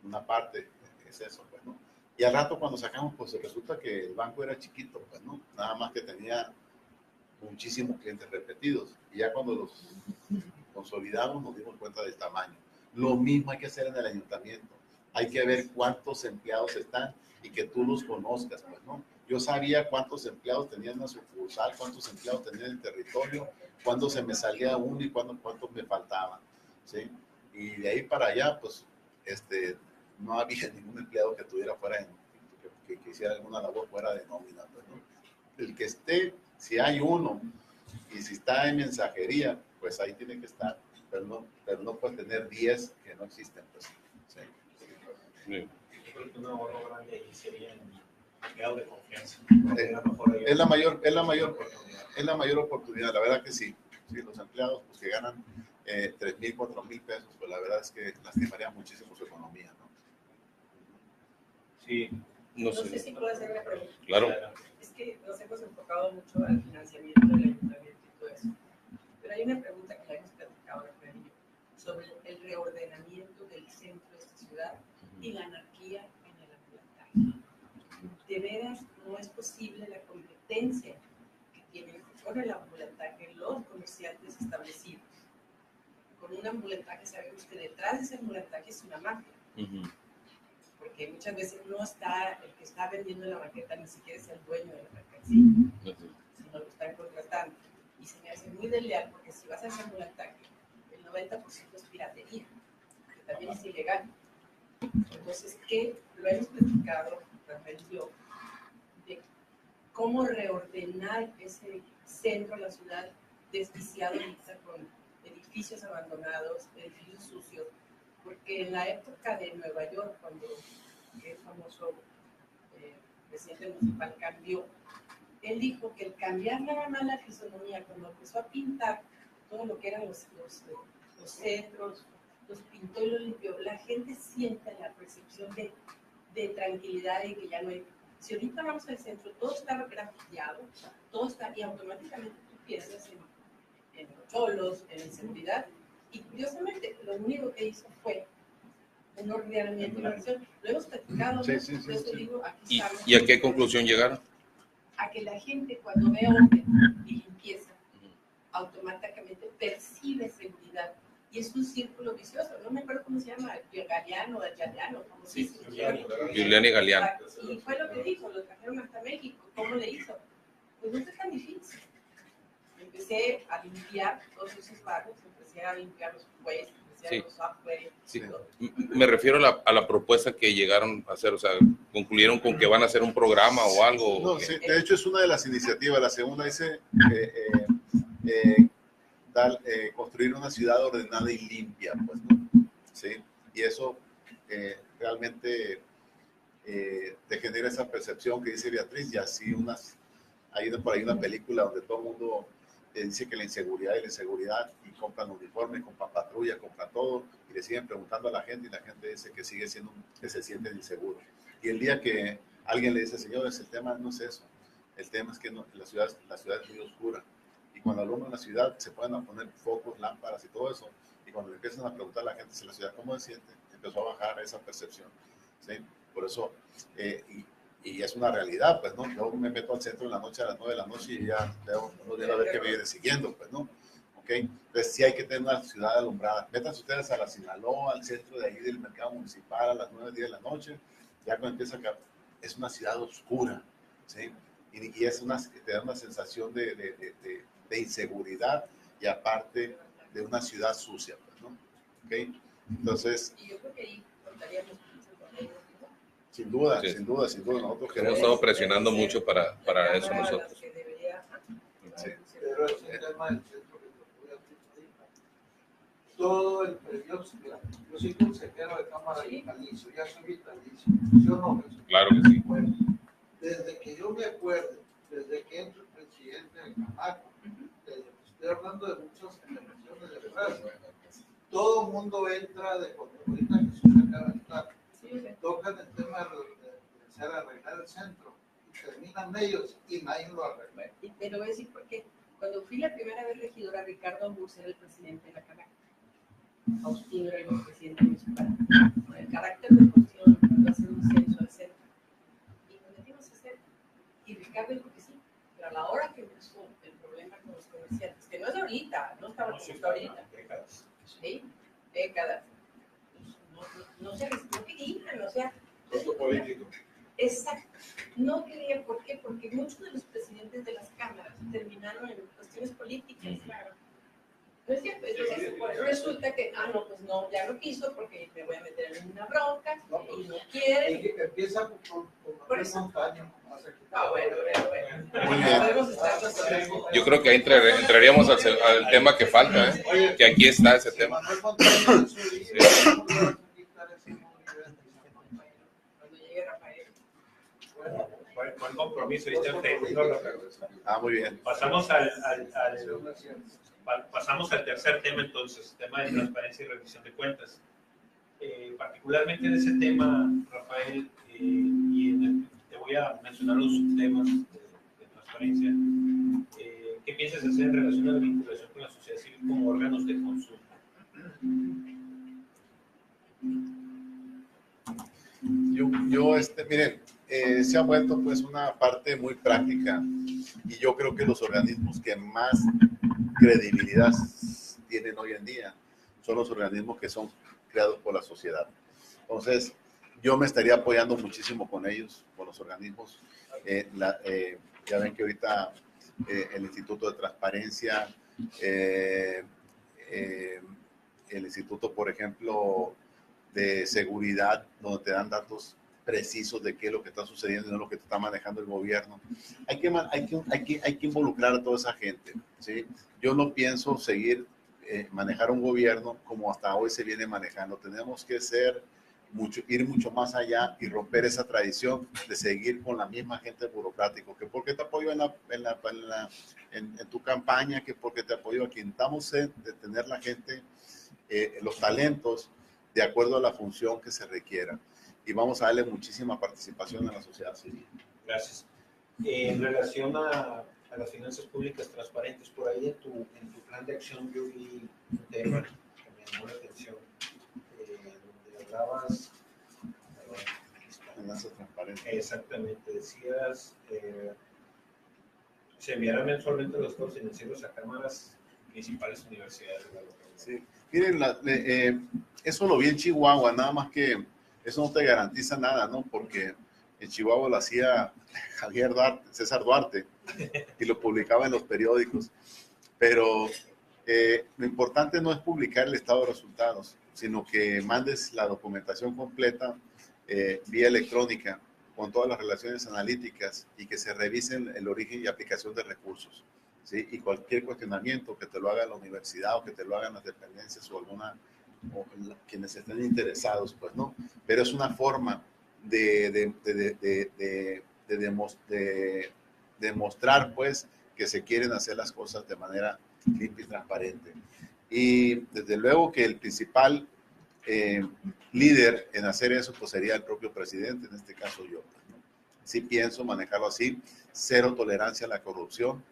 Una parte es eso, pues, ¿no? Y al rato cuando sacamos, pues resulta que el banco era chiquito, pues, ¿no? Nada más que tenía muchísimos clientes repetidos. Y ya cuando los consolidamos nos dimos cuenta del tamaño. Lo mismo hay que hacer en el ayuntamiento. Hay que ver cuántos empleados están y que tú los conozcas, pues, ¿no? Yo sabía cuántos empleados tenían en la sucursal, cuántos empleados tenían en el territorio, cuándo se me salía uno y cuántos me faltaban, ¿sí? Y de ahí para allá, pues, no había ningún empleado que estuviera fuera, que hiciera alguna labor fuera de nómina, pues, ¿no? El que esté, si hay uno, y si está en mensajería, pues ahí tiene que estar, pero no puede tener 10 que no existen, pues, ¿sí? Yo creo que un ahorro grande ahí sería en empleado de confianza. Es la mayor oportunidad, la verdad que sí. Sí, los empleados pues, que ganan 3,000, 4,000 pesos, pues la verdad es que lastimaría muchísimo su economía, ¿no? Sí. No sé si puedo hacer una pregunta. Claro. Es que nos hemos enfocado mucho al financiamiento del ayuntamiento y todo eso. Pero hay una pregunta que la hemos platicado Rafael y yo, sobre el reordenamiento del centro de esta ciudad y la anarquía en el ambiental. De veras, no es posible la convivencia competencia que tienen con el ambulataje los comerciantes establecidos. Con un ambulataje sabemos que detrás de ese ambulataje es una mafia. Porque muchas veces no está, el que está vendiendo la maqueta ni siquiera es el dueño de la mercancía, sino lo están contratando. Y se me hace muy desleal porque si vas a hacer un ataque, el 90% es piratería, que también es ilegal. Entonces, ¿qué? Lo hemos platicado, Rafael y yo, de cómo reordenar ese centro de la ciudad desquiciado ahorita con edificios abandonados, edificios sucios, porque en la época de Nueva York, cuando el famoso presidente municipal cambió, él dijo que el cambiar nada más la fisonomía, cuando empezó a pintar todo lo que eran los centros, los pintó y lo limpió, la gente siente la percepción de tranquilidad y que ya no hay. Si ahorita vamos al centro, todo está grafiteado, todo está, y automáticamente tú piensas en los cholos, en inseguridad, y curiosamente lo único que hizo fue un ordenamiento de la región. Lo hemos platicado, Sí, ¿no? sí, sí, Por eso sí. digo, aquí estamos. ¿Y a qué conclusión llegaron? A que la gente cuando ve orden y limpieza, automáticamente percibe seguridad. Y es un círculo vicioso. No me acuerdo cómo se llama, Galeano, como se dice. Giuliani Galeano. Y fue lo que dijo, lo trajeron hasta México. ¿Cómo le hizo? Pues no fue tan difícil. Empecé a limpiar todos esos barrios, empecé a limpiar los waste, empecé a los software. Sí. Me refiero a la propuesta que llegaron a hacer, o sea, concluyeron con que van a hacer un programa o algo. No, sí, de hecho es una de las iniciativas. La segunda dice construir una ciudad ordenada y limpia, pues, ¿no? ¿Sí? Y eso realmente te genera esa percepción que dice Beatriz, y así hay por ahí una película donde todo el mundo dice que la inseguridad y compran uniformes, compran patrulla, compran todo, y le siguen preguntando a la gente, y la gente dice que sigue siendo, que se sienten inseguros. Y el día que alguien le dice, señores, el tema no es eso, el tema es que no, la ciudad es muy oscura, y cuando alumbran la ciudad se pueden a poner focos, lámparas y todo eso, y cuando le empiezan a preguntar a la gente si la ciudad cómo se siente, empezó a bajar esa percepción, ¿sí? Por eso, y es una realidad, pues, ¿no? Yo me meto al centro en la noche a las 9 de la noche y ya veo, no viene a ver qué me viene siguiendo, pues, ¿no? ¿Ok? Entonces sí hay que tener una ciudad alumbrada. Métanse ustedes a la Sinaloa, al centro de ahí del mercado municipal a las 9, 10 de la noche, ya cuando empieza acá, es una ciudad oscura, ¿sí? Y es te da una sensación de inseguridad y aparte de una ciudad sucia, pues, ¿no? ¿Ok? Entonces... Y yo creo que ahí contaríamos Sin duda, sí. sin duda. Nosotros Hemos estado presionando mucho para eso nosotros. Sí. Pero es el tema del centro que te voy a decir. Todo el periodo, yo soy consejero de Cámara vitalicio, ya soy vitalicio. ¿Sí o no? Claro que sí. Bueno, desde que yo me acuerdo, desde que entró el presidente de Camaco, estoy hablando de muchas generaciones de atrás, todo el mundo entra de cuando ahorita Jesús acaba de estar. Tocan el tema de hacer arreglar el centro y terminan ellos y nadie lo arregla. Y te lo voy a decir porque cuando fui la primera vez regidora, Ricardo Amburs era el presidente de la Cámara. Faustino era el presidente municipal. Con el carácter de Faustino mandó a hacer un censo al centro. Y nos metimos a hacer. Y Ricardo dijo que sí. Pero a la hora que empezó el problema con los comerciantes, que no es ahorita, no estaba como está ahorita. ¿Sí? Décadas. No querían, o sea, político. Exacto, no querían, ¿por qué? Porque muchos de los presidentes de las cámaras terminaron en cuestiones políticas, claro. No es cierto, entonces resulta que, no, pues no, ya no quiso porque me voy a meter en una bronca y no quiere. Empieza con montaña. Bueno. Muy bien. Yo creo que ahí entraríamos al tema que falta, ¿eh? Que aquí está ese tema. Buen compromiso. Muy bien. Pasamos al tercer tema entonces, tema de transparencia y rendición de cuentas. Particularmente en ese tema, Rafael, te voy a mencionar los subtemas de transparencia. ¿Qué piensas hacer en relación a la vinculación con la sociedad civil como órganos de consulta? Miren, se ha vuelto pues una parte muy práctica Y yo creo que los organismos que más credibilidad tienen hoy en día son los organismos que son creados por la sociedad. Entonces, yo me estaría apoyando muchísimo con ellos, con los organismos. Ya ven que ahorita el Instituto de Transparencia, el Instituto, por ejemplo, de Seguridad, donde te dan datos precisos de qué es lo que está sucediendo y no lo que está manejando el gobierno. Hay que involucrar a toda esa gente, ¿sí? Yo no pienso seguir manejar un gobierno como hasta hoy se viene manejando. Tenemos que ir mucho más allá y romper esa tradición de seguir con la misma gente burocrática, que porque te apoyo en tu campaña, que porque te apoyo aquí. Necesitamos de tener la gente, los talentos, de acuerdo a la función que se requiera. Y vamos a darle muchísima participación a la sociedad civil. Gracias. En relación a las finanzas públicas transparentes, por ahí en tu plan de acción yo vi un tema que me llamó la atención, donde hablabas... Finanzas transparentes. Exactamente, decías, se enviarán mensualmente los estados financieros a cámaras principales universidades de la localidad. Sí. Miren, eso lo vi en Chihuahua, nada más que eso no te garantiza nada, ¿no? Porque en Chihuahua lo hacía César Duarte, y lo publicaba en los periódicos. Pero lo importante no es publicar el estado de resultados, sino que mandes la documentación completa vía electrónica con todas las relaciones analíticas y que se revisen el origen y aplicación de recursos, ¿sí? Y cualquier cuestionamiento que te lo haga la universidad o que te lo hagan las dependencias o quienes estén interesados, pues, ¿no? Pero es una forma de demostrar, pues, que se quieren hacer las cosas de manera limpia y transparente. Y desde luego que el principal líder en hacer eso, pues, sería el propio presidente, en este caso yo, ¿no? Sí pienso manejarlo así, cero tolerancia a la corrupción.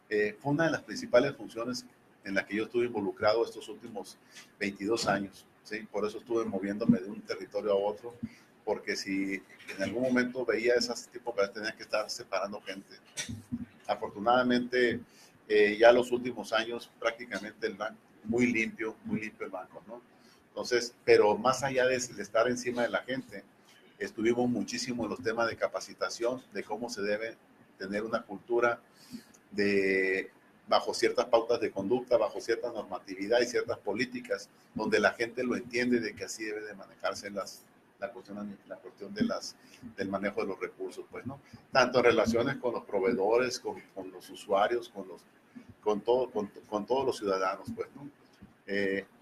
Fue una de las principales funciones en la que yo estuve involucrado estos últimos 22 años, ¿sí? Por eso estuve moviéndome de un territorio a otro, porque si en algún momento veía esas tipos de cosas, tenía que estar separando gente. Afortunadamente, ya los últimos años, prácticamente el banco, muy limpio el banco, ¿no? Entonces, pero más allá de estar encima de la gente, estuvimos muchísimo en los temas de capacitación, de cómo se debe tener una cultura bajo ciertas pautas de conducta, bajo cierta normatividad y ciertas políticas, donde la gente lo entiende de que así debe de manejarse la cuestión del manejo de los recursos, pues, ¿no? Tanto en relaciones con los proveedores, con los usuarios, con todos los ciudadanos, pues, ¿no?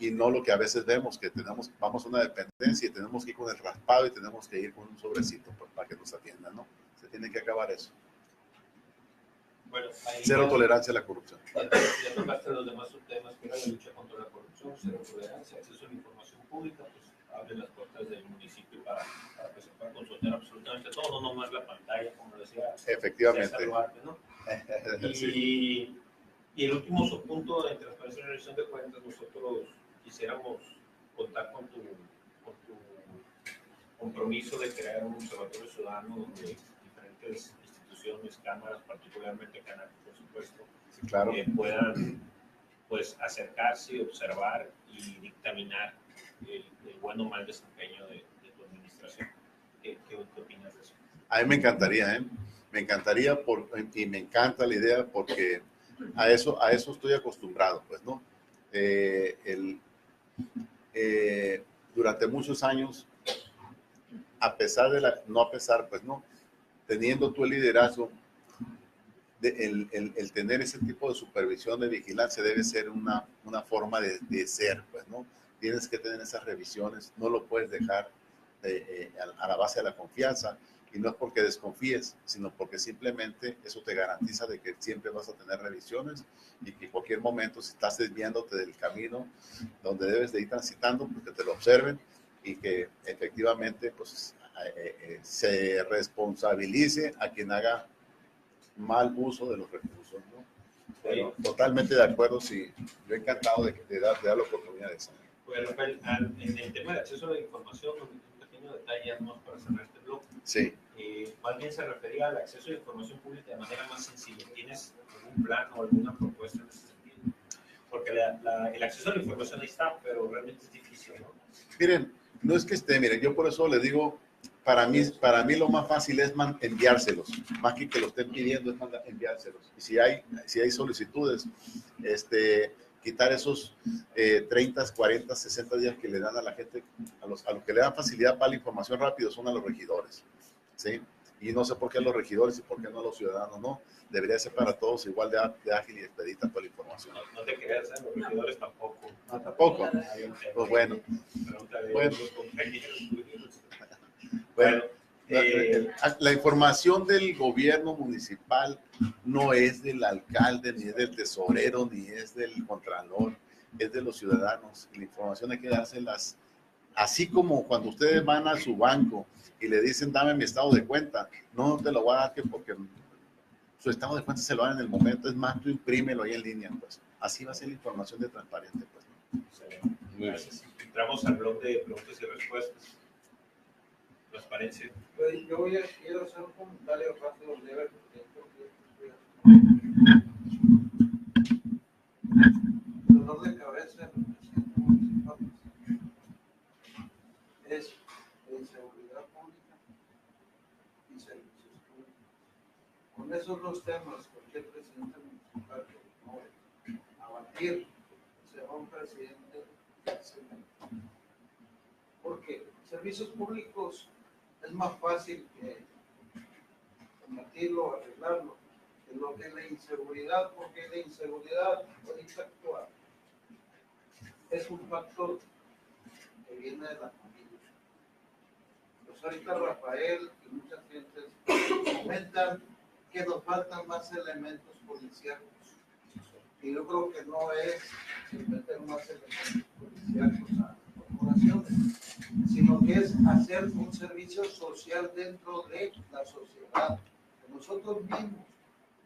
Y no lo que a veces vemos, que vamos a una dependencia y tenemos que ir con el raspado y tenemos que ir con un sobrecito, pues, para que nos atiendan, ¿no? Se tiene que acabar eso. Bueno, cero tolerancia a la corrupción. Ya tocaste los demás subtemas, que era la lucha contra la corrupción, cero tolerancia, acceso a la información pública, pues abre las puertas del municipio para que se pueda consultar absolutamente todo, no nomás la pantalla, como decía Efectivamente. César Duarte, ¿no? Sí. Y el último subpunto de transparencia y rendición de cuentas, nosotros quisiéramos contar con tu compromiso de crear un observatorio ciudadano donde diferentes instituciones, cámaras, particularmente Canal, por supuesto, Sí, claro. Puedan, pues, acercarse, observar y dictaminar el buen o mal desempeño de tu administración. ¿Qué opinas de eso? A mí me encantaría, me encantaría y me encanta la idea porque a eso estoy acostumbrado, pues, ¿no? Durante muchos años, pues, ¿no? Teniendo tú el liderazgo, el tener ese tipo de supervisión, de vigilancia, debe ser una forma de ser, pues, ¿no? Tienes que tener esas revisiones, no lo puedes dejar a la base de la confianza, y no es porque desconfíes, sino porque simplemente eso te garantiza de que siempre vas a tener revisiones y que en cualquier momento, si estás desviándote del camino donde debes de ir transitando, pues que te lo observen y que efectivamente, pues, se responsabilice a quien haga mal uso de los recursos, ¿no? Pero totalmente de acuerdo, sí. Yo he encantado de dar la oportunidad de eso. Bueno, Rafael, en el tema de acceso a la información, un pequeño detalle más para cerrar este bloque. Sí. más bien se refería al acceso a la información pública de manera más sencilla. ¿Tienes algún plan o alguna propuesta en ese sentido? Porque el acceso a la información ahí está, pero realmente es difícil, ¿no? Miren, no es que esté, miren, yo por eso les digo, para mí lo más fácil es enviárselos, más que lo estén pidiendo, es enviárselos. Y si hay solicitudes, quitar esos 30, 40, 60 días que le dan a la gente, a los que le dan facilidad para la información rápido son a los regidores, ¿sí? Y no sé por qué a los regidores y por qué no a los ciudadanos, no. Debería ser para todos igual de ágil y expedita toda la información. No te creas, los regidores tampoco. No, tampoco. Pues bueno. Bueno, la información del gobierno municipal no es del alcalde, ni es del tesorero, ni es del contralor, es de los ciudadanos. Y la información hay que dárselas, así como cuando ustedes van a su banco y le dicen, dame mi estado de cuenta, no te lo voy a dar porque su estado de cuenta se lo dan en el momento, es más, tú imprímelo ahí en línea, pues. Así va a ser la información de transparente, pues. Gracias. Entramos al blog de preguntas y respuestas. Transparencia. Yo quiero hacer un comentario rápido, leve, el dolor de cabeza del presidente municipal es inseguridad pública y servicios públicos. Con esos dos temas, cualquier presidente municipal que no abatir será un presidente excelente. Porque servicios públicos es más fácil que combatirlo, arreglarlo, que lo que es la inseguridad, porque la inseguridad ahorita actual es un factor que viene de la familia. Pues ahorita Rafael y muchas gentes comentan que nos faltan más elementos policiales. Y yo creo que no es meter más elementos policiales a corporaciones, sino que es hacer un servicio social dentro de la sociedad. Que nosotros mismos,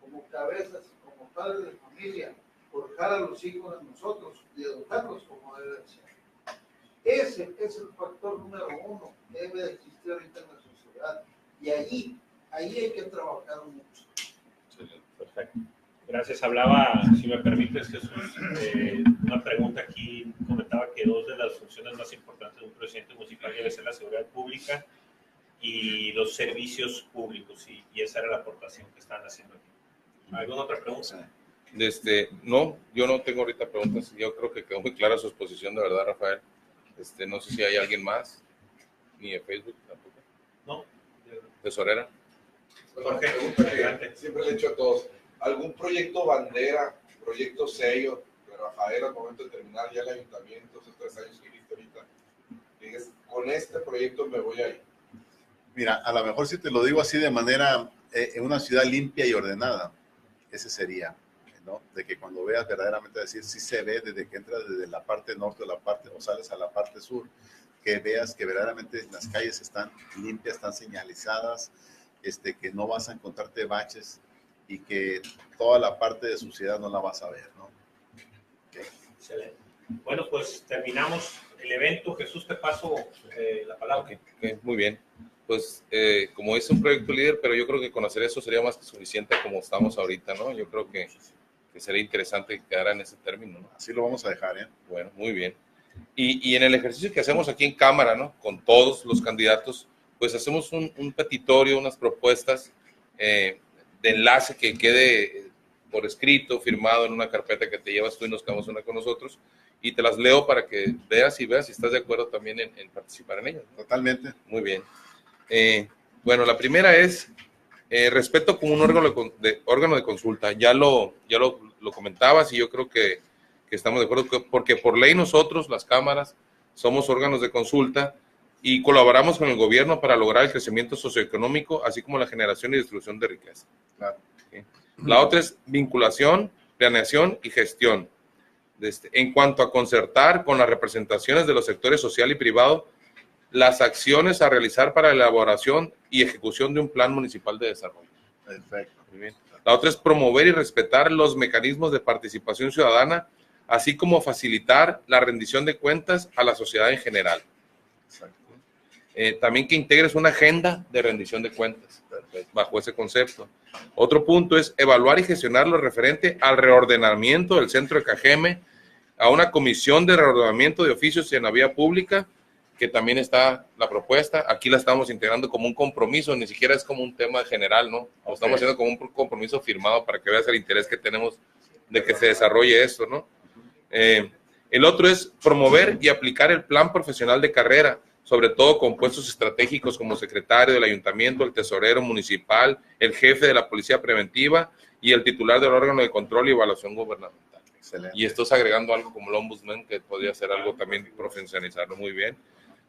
como cabezas y como padres de familia, forjar a los hijos de nosotros y educarlos como debe ser. Ese es el factor número uno que debe de existir ahorita en la sociedad. Y ahí hay que trabajar mucho. Perfecto. Gracias. Hablaba, si me permites, Jesús, una pregunta aquí. Comentaba que dos de las funciones más importantes de un presidente municipal debe ser la seguridad pública y los servicios públicos, y esa era la aportación que estaban haciendo aquí. ¿Alguna otra pregunta? No, yo no tengo ahorita preguntas. Yo creo que quedó muy clara su exposición, de verdad, Rafael. No sé si hay alguien más, ni de Facebook tampoco. No. ¿Tesorera? Una pregunta que siempre le he hecho a todos. ¿Algún proyecto bandera, proyecto sello de Rafael al momento de terminar ya el ayuntamiento, esos 3 años que viste ahorita? Dices, con este proyecto me voy a ir. Mira, a lo mejor si te lo digo así de manera, en una ciudad limpia y ordenada, ese sería, ¿no? De que cuando veas verdaderamente decir, sí se ve desde que entras desde la parte norte o sales a la parte sur, que veas que verdaderamente las calles están limpias, están señalizadas, que no vas a encontrarte baches y que toda la parte de suciedad no la vas a ver, ¿no? Okay. Excelente. Bueno, pues terminamos el evento. Jesús, te paso la palabra. Okay, muy bien. Pues como es un proyecto líder, pero yo creo que conocer eso sería más que suficiente como estamos ahorita, ¿no? Yo creo que sería interesante que quedara en ese término, ¿no? Así lo vamos a dejar, ¿eh? Bueno, muy bien. Y en el ejercicio que hacemos aquí en Cámara, ¿no? Con todos los candidatos, pues hacemos un petitorio, unas propuestas de enlace que quede por escrito, firmado en una carpeta que te llevas tú y nos quedamos una con nosotros, y te las leo para que veas si estás de acuerdo también en participar en ellas. Totalmente. Muy bien. Bueno, la primera es respeto como un órgano de consulta. Ya lo comentabas y yo creo que estamos de acuerdo porque por ley nosotros, las cámaras, somos órganos de consulta y colaboramos con el gobierno para lograr el crecimiento socioeconómico, así como la generación y distribución de riqueza. Claro. ¿Sí? La otra es vinculación, planeación y gestión. En cuanto a concertar con las representaciones de los sectores social y privado las acciones a realizar para la elaboración y ejecución de un plan municipal de desarrollo. Perfecto. Muy bien. La otra es promover y respetar los mecanismos de participación ciudadana, así como facilitar la rendición de cuentas a la sociedad en general. Exacto. También que integres una agenda de rendición de cuentas. Perfecto. bajo ese concepto. Otro punto es evaluar y gestionar lo referente al reordenamiento del centro de Cajeme, a una comisión de reordenamiento de oficios en la vía pública, que también está la propuesta. Aquí la estamos integrando como un compromiso, ni siquiera es como un tema general, ¿no? Lo estamos haciendo como un compromiso firmado para que veas el interés que tenemos de que se desarrolle esto, ¿no? El otro es promover y aplicar el plan profesional de carrera, sobre todo con puestos estratégicos como secretario del ayuntamiento, el tesorero municipal, el jefe de la policía preventiva y el titular del órgano de control y evaluación gubernamental. Excelente. Y estás agregando algo como el ombudsman, que podría ser algo también profesionalizarlo muy bien.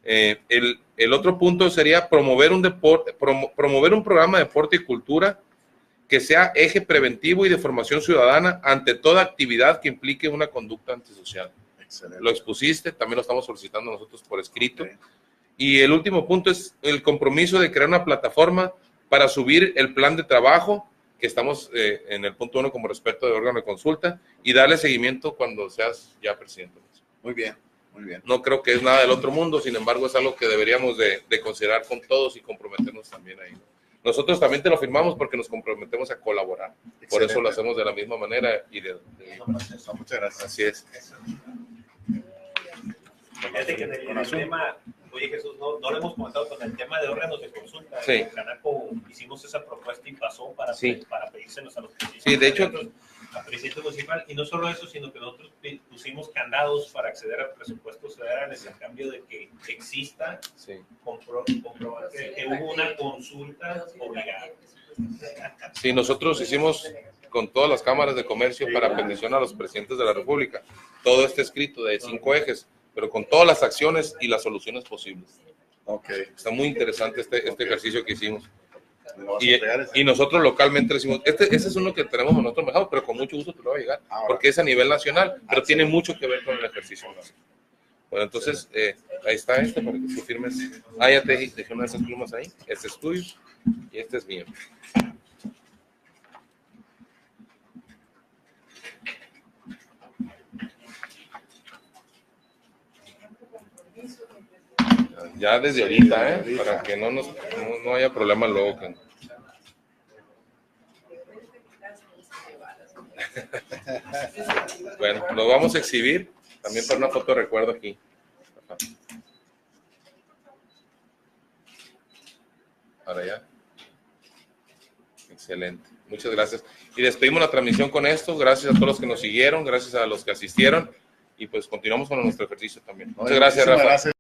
El otro punto sería promover un programa de deporte y cultura que sea eje preventivo y de formación ciudadana ante toda actividad que implique una conducta antisocial. Excelente. Lo expusiste, también lo estamos solicitando nosotros por escrito. Okay. Y el último punto es el compromiso de crear una plataforma para subir el plan de trabajo, que estamos en el punto 1 como respecto de órgano de consulta, y darle seguimiento cuando seas ya presidente. Muy bien, muy bien. No creo que es nada del otro mundo, sin embargo es algo que deberíamos de considerar con todos y comprometernos también ahí. Nosotros también te lo firmamos porque nos comprometemos a colaborar. Excelente. Por eso lo hacemos de la misma manera y Muchas gracias. así es. Fíjate que en el tema, oye Jesús, no lo hemos comentado con el tema de órganos de consulta. Sí. En Canaco hicimos esa propuesta y pasó para pedírselos a los presidentes. Sí, de hecho, al presidente municipal, y no solo eso, sino que nosotros pusimos candados para acceder a presupuestos federales a cambio de que exista, comprobar que hubo una consulta obligada. Sí, nosotros hicimos con todas las cámaras de comercio para petición a los presidentes de la República todo este escrito de 5 ejes, pero con todas las acciones y las soluciones posibles. Okay. Está muy interesante este ejercicio que hicimos. ¿Me lo vas a entregar ese? Y nosotros localmente le decimos, ese es uno que tenemos nosotros manejado, pero con mucho gusto te lo va a llegar, porque es a nivel nacional, pero tiene mucho que ver con el ejercicio. Bueno, entonces, ahí está para que tú firmes. Ya te dejé una de esas plumas ahí. Este es tuyo y este es mío. Ya desde ahorita, para que no haya problema luego. Bueno, lo vamos a exhibir también para una foto de recuerdo aquí. Para allá. Excelente. Muchas gracias. Y despedimos la transmisión con esto. Gracias a todos los que nos siguieron, gracias a los que asistieron. Y pues continuamos con nuestro ejercicio también. Muchas gracias, Rafa.